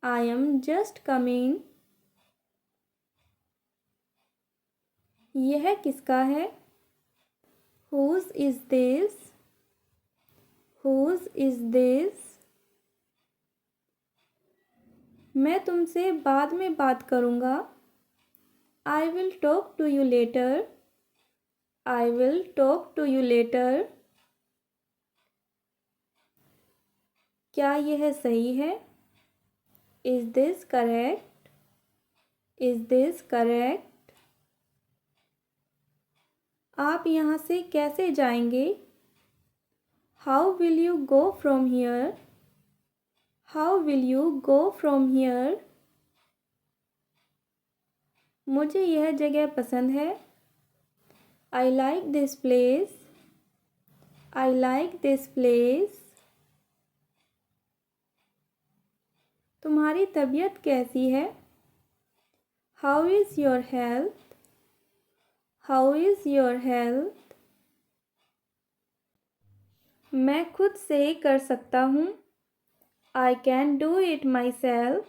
I am just coming. यह किसका है? Whose is this? Whose is this? मैं तुमसे बाद में बात करूँगा. I will talk to you later. I will talk to you later. क्या यह सही है? Is this correct? Is this correct? आप यहाँ से कैसे जाएंगे? How will you go from here? How will you go from here? मुझे यह जगह पसंद है. I like this place. I like this place. तुम्हारी तबीयत कैसी है? How is your health? How is your health? मैं खुद से कर सकता हूँ. I can do it myself.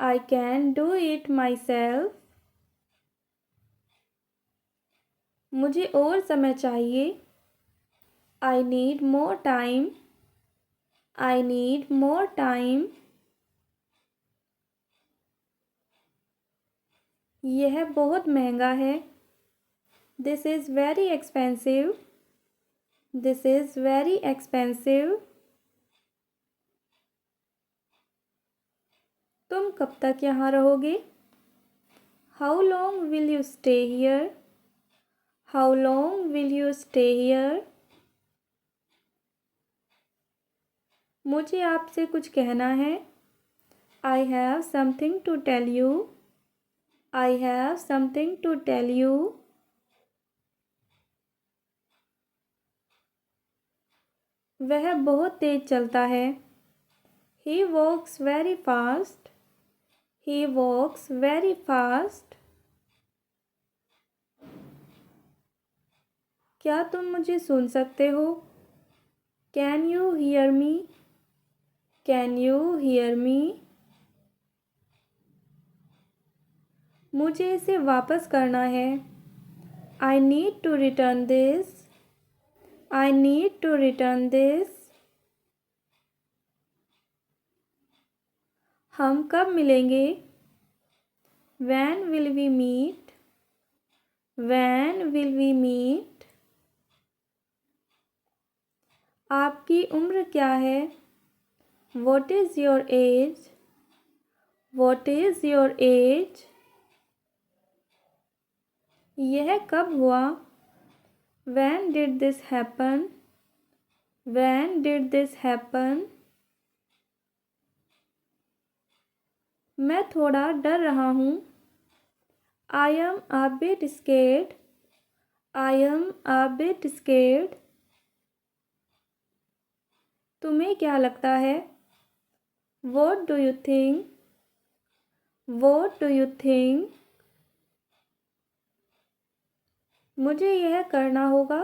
I can do it myself. मुझे और समय चाहिए. I need more time. I need more time. यह बहुत महंगा है. This is very expensive. This is very expensive. तुम कब तक यहाँ रहोगे? How long will you stay here? How long will you stay here? मुझे आपसे कुछ कहना है. I have something to tell you. I have something to tell you. वह बहुत तेज चलता है. He walks very fast. He walks very fast. क्या तुम मुझे सुन सकते हो? Can you hear me? Can you hear me? मुझे इसे वापस करना है. I need to return this. I need to return this. हम कब मिलेंगे? When will we meet? When will we meet? आपकी उम्र क्या है? What is your age? What is your age? यह कब हुआ? When did this happen? When did this happen? मैं थोड़ा डर रहा हूँ. I am a bit scared. I am a bit scared. तुम्हें क्या लगता है? What do you think? What do you think? मुझे यह करना होगा.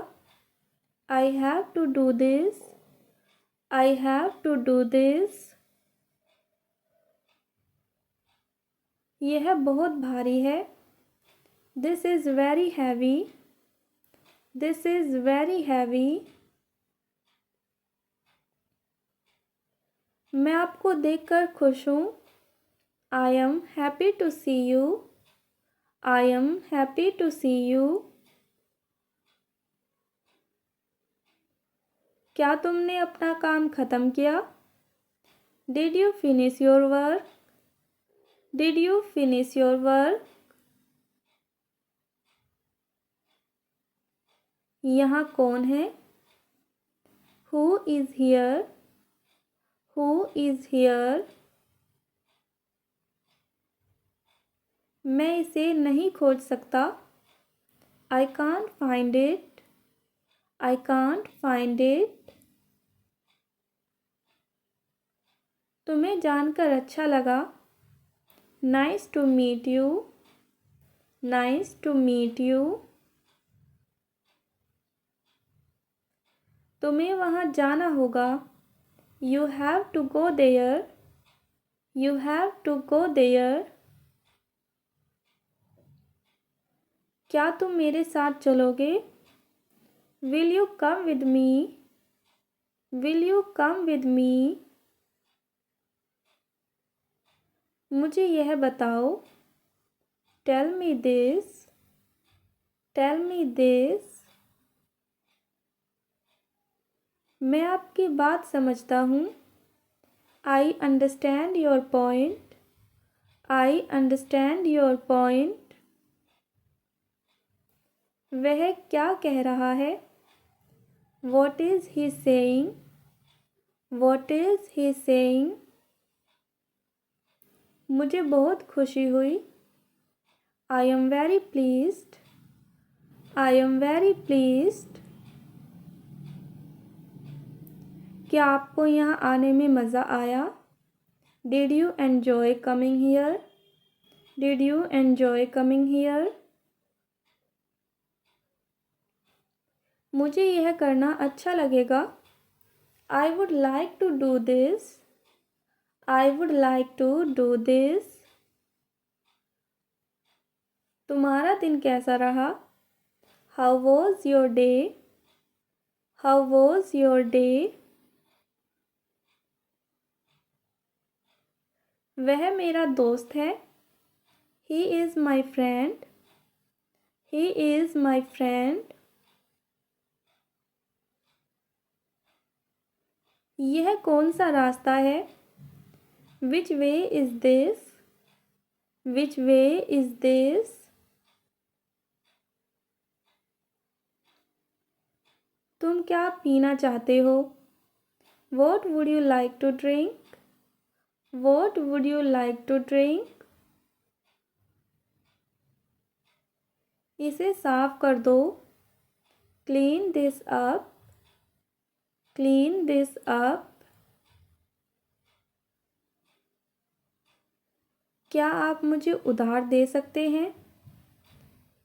I have to do this. I have to do this. यह बहुत भारी है. This is very heavy. This is very heavy. मैं आपको देखकर खुश हूँ. I am happy to see you. I am happy to see you. क्या तुमने अपना काम ख़त्म किया? Did you finish your work? Did you finish your work? यहाँ कौन है? Who is here? Who is here? मैं इसे नहीं खोज सकता. I can't find it. I can't find it. तुम्हें जानकर अच्छा लगा. Nice to meet you. Nice to meet you. तुम्हें वहाँ जाना होगा. You have to go there. You have to go there. क्या तुम मेरे साथ चलोगे? Will you come with me? Will you come with me? मुझे यह बताओ. Tell me this. Tell me this. मैं आपकी बात समझता हूँ. I understand your point. I understand your point. वह क्या कह रहा है? What is he saying? What is he saying? मुझे बहुत खुशी हुई. I am very pleased. I am very pleased. क्या आपको यहाँ आने में मज़ा आया? Did you enjoy coming here? Did you enjoy coming here? मुझे यह करना अच्छा लगेगा. I would like to do this. I would like to do this. तुम्हारा दिन कैसा रहा? How was your day? How was your day? वह मेरा दोस्त है. He is my friend. He is my friend. यह कौन सा रास्ता है? Which way is this? Which way is this? तुम क्या पीना चाहते हो? What would you like to drink? What would you like to drink? इसे साफ कर दो. Clean this up. Clean this up. क्या आप मुझे उधार दे सकते हैं?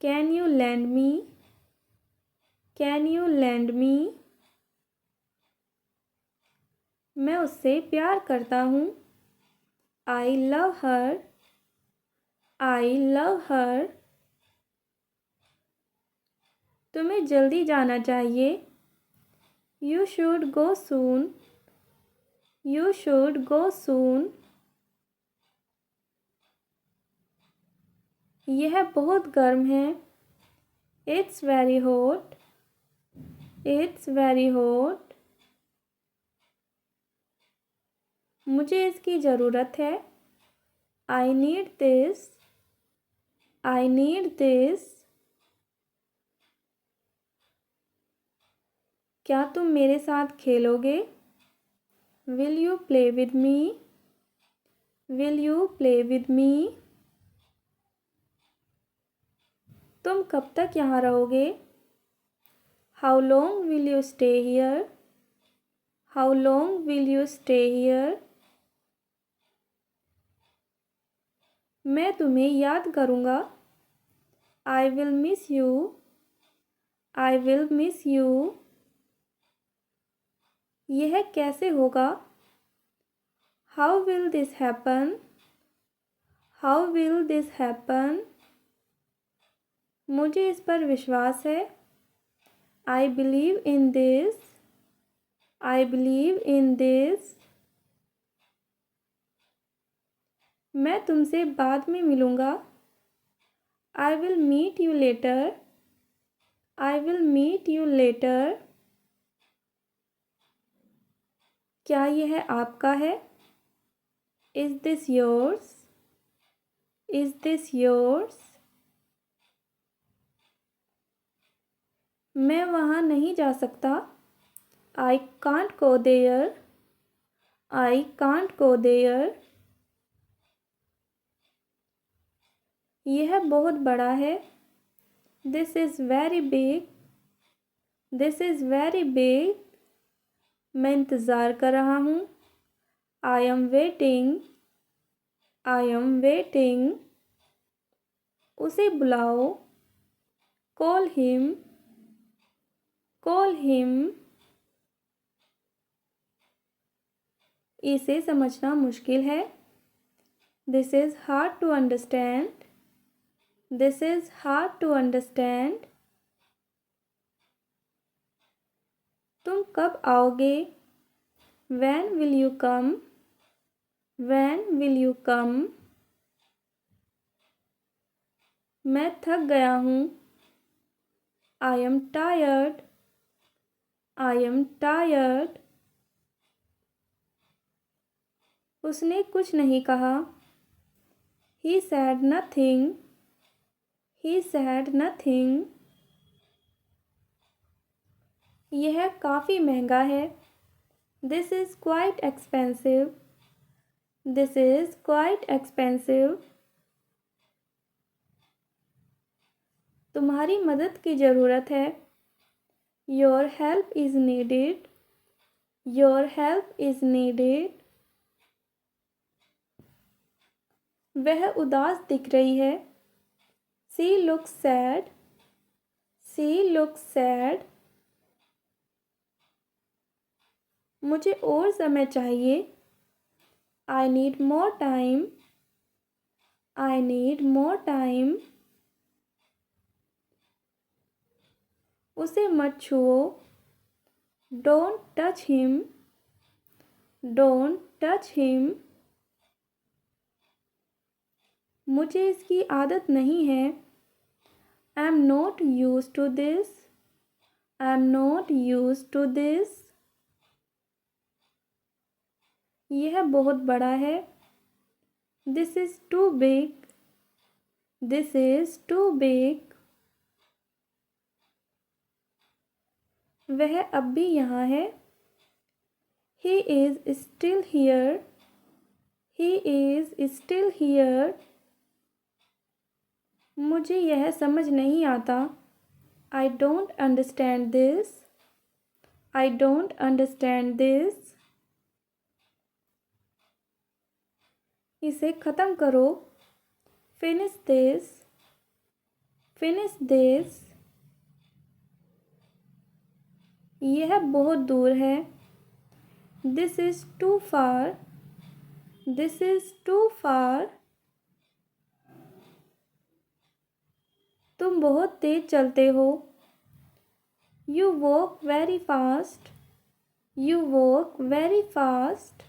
Can you lend me? Can you lend me? मैं उससे प्यार करता हूँ. I love her. I love her. तुम्हें जल्दी जाना चाहिए. You should go soon. You should go soon. यह बहुत गर्म है. It's very hot. It's very hot. मुझे इसकी ज़रूरत है. I need this. I need this. क्या तुम मेरे साथ खेलोगे? Will you play with me? Will you play with me? तुम कब तक यहाँ रहोगे? How long will you stay here? How long will you stay here? मैं तुम्हें याद करूँगा. I will miss you. I will miss you. यह कैसे होगा? How will this happen? How will this happen? मुझे इस पर विश्वास है. I believe in this. I believe in this. मैं तुमसे बाद में मिलूँगा. I will meet you later. I will meet you later. क्या यह आपका है? Is this yours? Is this yours? मैं वहाँ नहीं जा सकता. I can't go there. I can't go there. यह बहुत बड़ा है. This is very big. This is very big. मैं इंतज़ार कर रहा हूँ. I am waiting. I am waiting. उसे बुलाओ. Call him. Call him. इसे समझना मुश्किल है. This is hard to understand. This is hard to understand. तुम कब आओगे? When will you come? When will you come? मैं थक गया हूँ. I am tired. I am tired. उसने कुछ नहीं कहा. He said nothing. He said nothing. यह काफ़ी महंगा है. This is quite expensive. This is quite expensive. तुम्हारी मदद की ज़रूरत है. Your help is needed. Your help is needed. वह उदास दिख रही है. She looks sad. She looks sad. मुझे और समय चाहिए. I need more time. I need more time. उसे मत छुओ. Don't touch him. Don't touch him. मुझे इसकी आदत नहीं है. I am not used to this. I am not used to this. यह बहुत बड़ा है. This is too big. This is too big. वह अब भी यहाँ है. He is still here. He is still here. मुझे यह समझ नहीं आता. I don't understand this. I don't understand this. इसे ख़त्म करो. Finish this. Finish this. यह बहुत दूर है. This is too far. This is too far. तुम बहुत तेज चलते हो. You walk very fast. You walk very fast.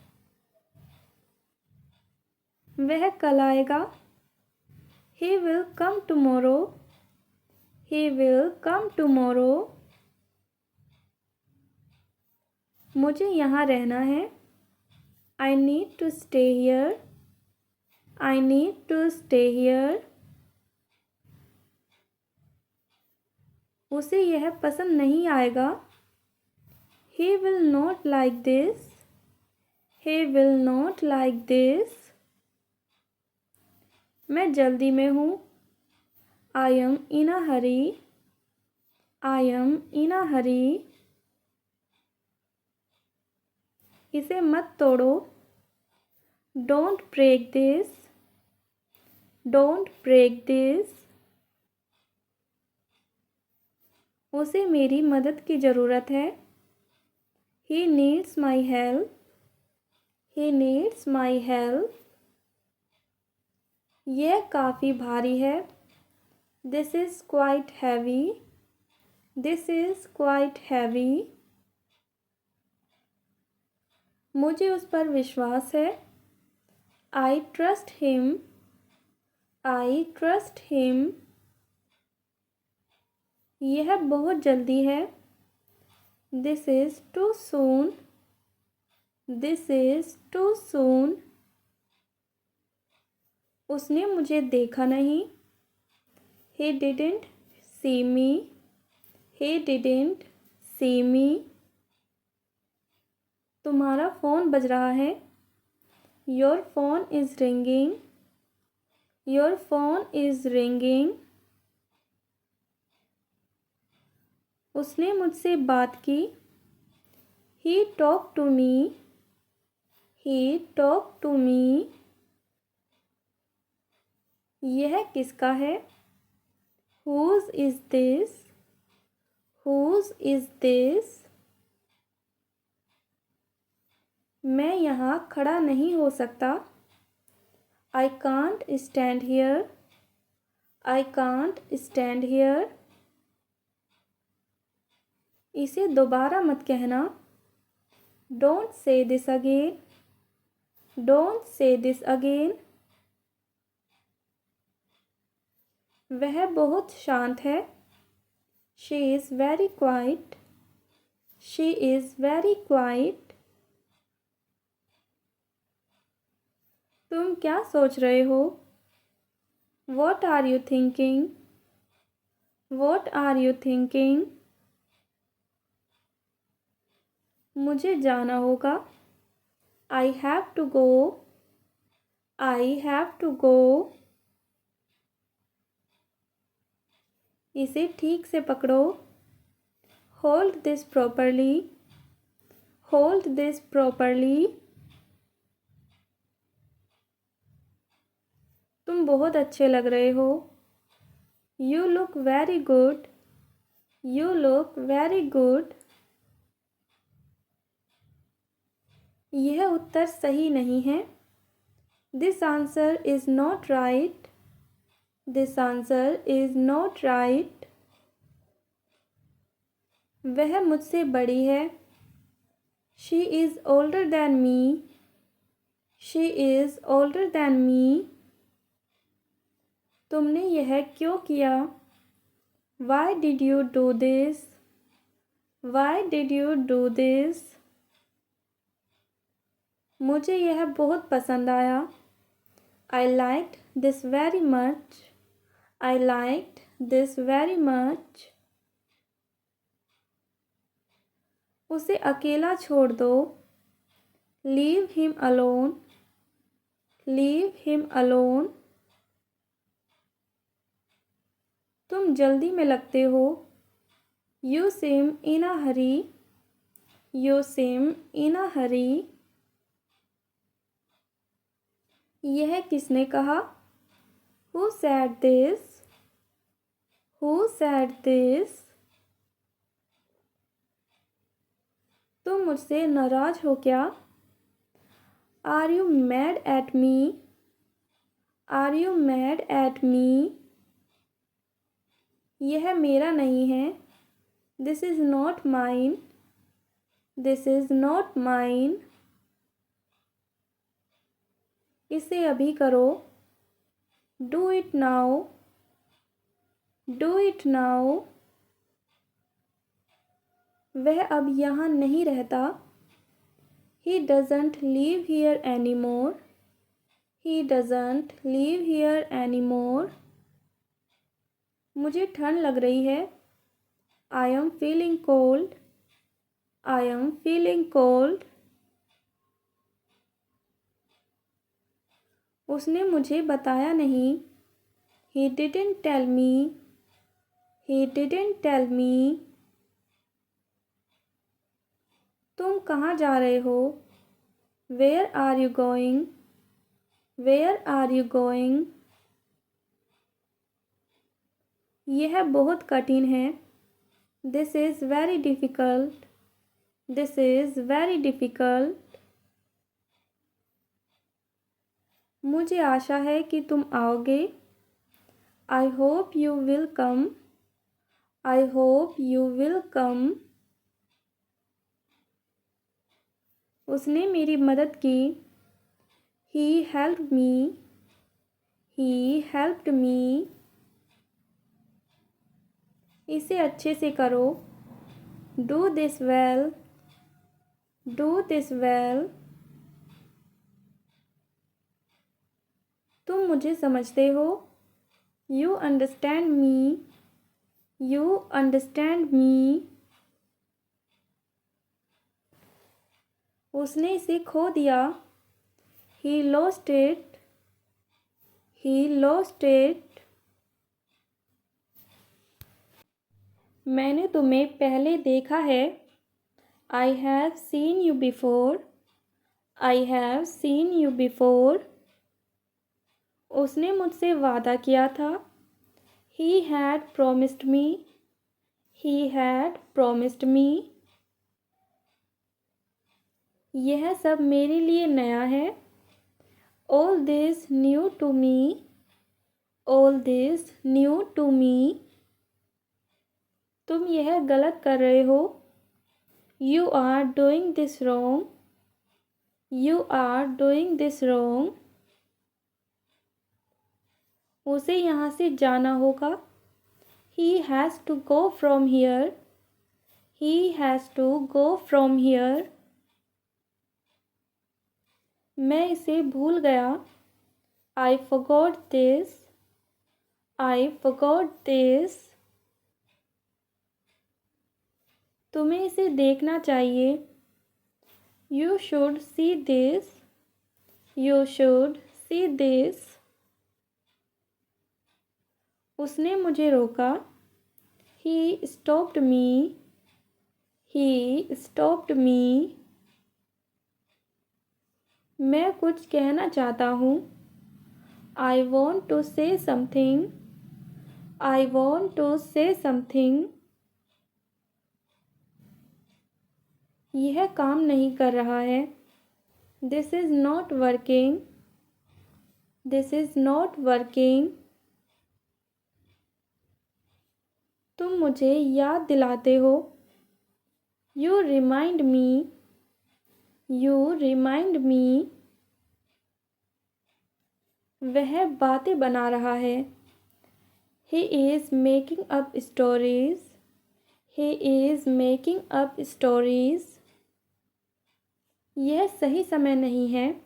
वह कल आएगा. He will come tomorrow. He will come tomorrow. मुझे यहाँ रहना है. I need to stay here. I need to stay here. उसे यह पसंद नहीं आएगा. He will not like this. He will not like this. मैं जल्दी में हूँ. I am in a hurry. I am in a hurry. इसे मत तोड़ो. Don't break this. Don't break this. उसे मेरी मदद की ज़रूरत है. He needs my help. He needs my help. यह काफ़ी भारी है. This is quite heavy. This is quite heavy. मुझे उस पर विश्वास है. I trust him. I trust him. यह बहुत जल्दी है. This is too soon. This is too soon. उसने मुझे देखा नहीं. He didn't see me. He didn't see me. तुम्हारा फ़ोन बज रहा है. Your phone is ringing. Your phone is ringing. उसने मुझसे बात की. He talked to me. He talked to me. यह किसका है? Whose is this? Whose is this? मैं यहाँ खड़ा नहीं हो सकता. I can't stand here. I can't stand here. इसे दोबारा मत कहना. Don't say this again. Don't say this again. वह बहुत शांत है. She is very quiet. She is very quiet. तुम क्या सोच रहे हो? What are you thinking? What are you thinking? मुझे जाना होगा. I have to go. I have to go. इसे ठीक से पकड़ो. Hold this properly. Hold this properly. तुम बहुत अच्छे लग रहे हो. You look very good. You look very good. यह उत्तर सही नहीं है. This answer is not right. This answer is not right. वह मुझसे बड़ी है. She is older than me. She is older than me. तुमने यह क्यों किया? Why did you do this? Why did you do this? मुझे यह बहुत पसंद आया. I liked this very much. I liked this very much. उसे अकेला छोड़ दो. Leave him alone. Leave him alone. तुम जल्दी में लगते हो. You seem in a hurry. You seem in a hurry. यह किसने कहा? Who said this? Who said this? तुम मुझसे नाराज हो क्या? Are you mad at me? Are you mad at me? यह मेरा नहीं है. This is not mine. This is not mine. इसे अभी करो। Do it now. Do it now. वह अब यहाँ नहीं रहता। He doesn't live here any more. He doesn't live here any more. मुझे ठंड लग रही है। I am feeling cold. I am feeling cold. उसने मुझे बताया नहीं। He didn't tell me. He didn't tell me. तुम कहाँ जा रहे हो? Where are you going? Where are you going? यह बहुत कठिन है। This is very difficult. This is very difficult. मुझे आशा है कि तुम आओगे। I hope you will come. I hope you will come. उसने मेरी मदद की। He helped me. He helped me. इसे अच्छे से करो। Do this well. Do this well. तुम मुझे समझते हो। You understand me. You understand me. उसने इसे खो दिया। He lost it. He lost it. मैंने तुम्हें पहले देखा है। I have seen you before. I have seen you before. उसने मुझसे वादा किया था। He had promised me. He had promised me. यह सब मेरे लिए नया है। All this new to me. All this new to me. तुम यह गलत कर रहे हो। You are doing this wrong. You are doing this wrong. उसे यहाँ से जाना होगा। He has to go from here. He has to go from here. मैं इसे भूल गया। I forgot this. I forgot this. तुम्हें इसे देखना चाहिए। You should see this. You should see this. उसने मुझे रोका। He stopped me. He stopped me. मैं कुछ कहना चाहता हूँ। I want to say something. I want to say something. यह काम नहीं कर रहा है। This is not working. This is not working. तुम मुझे याद दिलाते हो। You remind me. You remind me. वह बातें बना रहा है। He is making up stories. He is making up stories. यह सही समय नहीं है।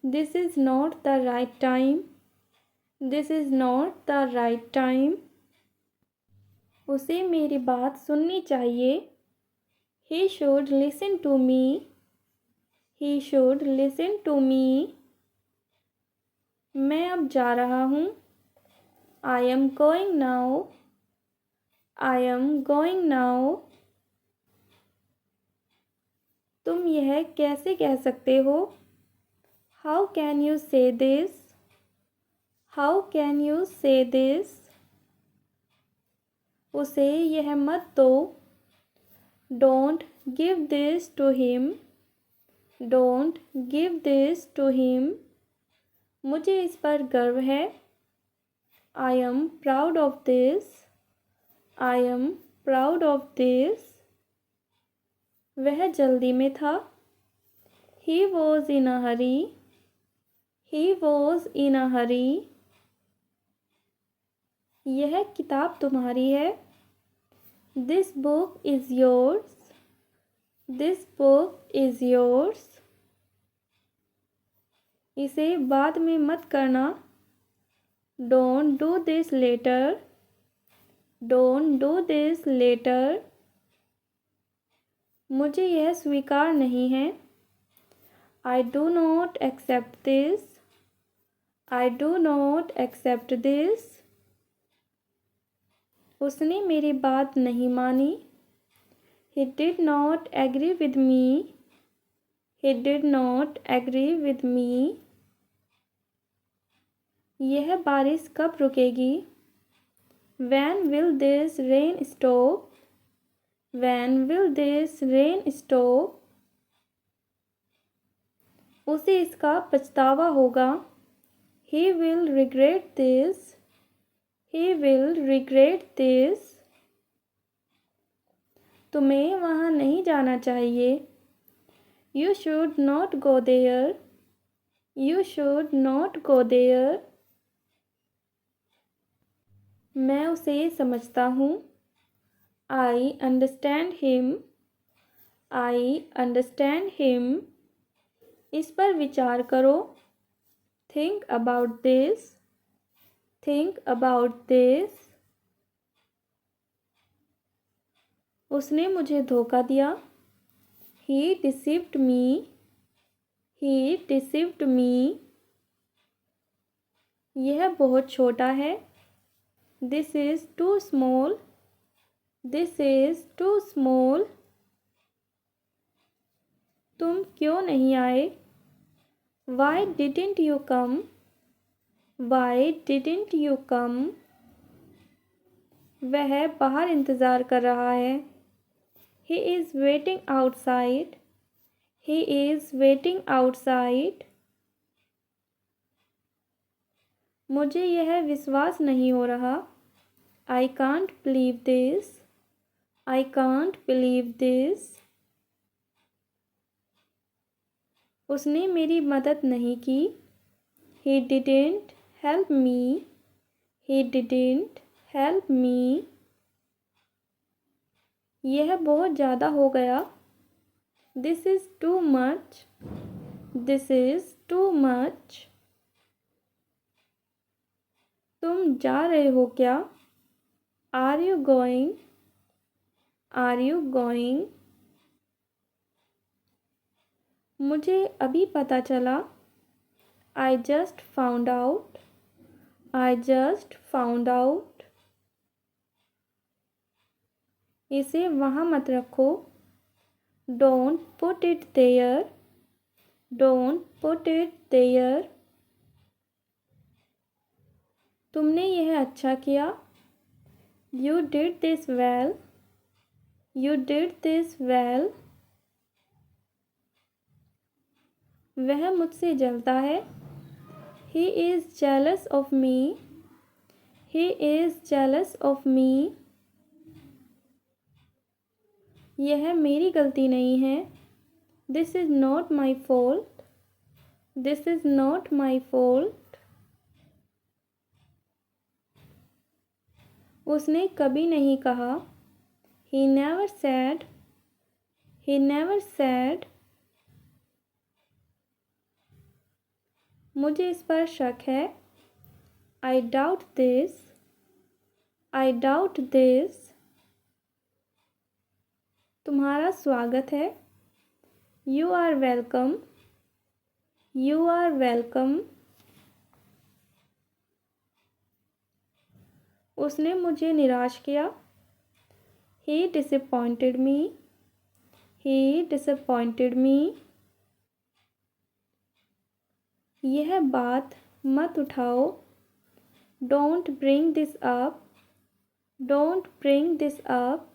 This is not the right time. This is not the right time. उसे मेरी बात सुननी चाहिए। He should listen to me. He should listen to me. मैं अब जा रहा हूँ। I am going now. I am going now. तुम यह कैसे कह सकते हो? How can you say this? How can you say this? उसे यह मत दो। Don't give this to him. Don't give this to him. मुझे इस पर गर्व है। I am proud of this. I am proud of this. वह जल्दी में था। He was in a hurry. He was in a hurry. यह किताब तुम्हारी है। This book is yours. This book is yours. इसे बाद में मत करना। Don't do this later. Don't do this later. मुझे यह स्वीकार नहीं है। I do not accept this. I do not accept this. उसने मेरी बात नहीं मानी। He did not agree with me. He did not agree with me. यह बारिश कब रुकेगी? When will this rain stop? When will this rain stop? उसे इसका पछतावा होगा। He will regret this. He will regret this. तुम्हें वहाँ नहीं जाना चाहिए। You should not go there. You should not go there. मैं उसे समझता हूँ। I understand him. I understand him. इस पर विचार करो। Think about this. Think about this. उसने मुझे धोखा दिया। He deceived me. He deceived me. यह बहुत छोटा है। This is too small. This is too small. तुम क्यों नहीं आए? Why didn't you come? Why didn't you come? वह बाहर इंतज़ार कर रहा है। He is waiting outside. He is waiting outside. मुझे यह विश्वास नहीं हो रहा। I can't believe this. I can't believe this. उसने मेरी मदद नहीं की। He didn't help me. He didn't help me. यह बहुत ज़्यादा हो गया। This is too much. This is too much. तुम जा रहे हो क्या? Are you going? Are you going? मुझे अभी पता चला। I just found out. I just found out. इसे वहाँ मत रखो। Don't put it there. Don't put it there. तुमने यह अच्छा किया। You did this well. You did this well. वह मुझसे जलता है। He is jealous of me. He is jealous of me. यह मेरी गलती नहीं है। This is not my fault. This is not my fault. उसने कभी नहीं कहा। He never said. He never said. मुझे इस पर शक है। I doubt this. I doubt this. तुम्हारा स्वागत है। You are welcome. You are welcome. उसने मुझे निराश किया। He disappointed me. He disappointed me. यह बात मत उठाओ। Don't bring this up. Don't bring this up.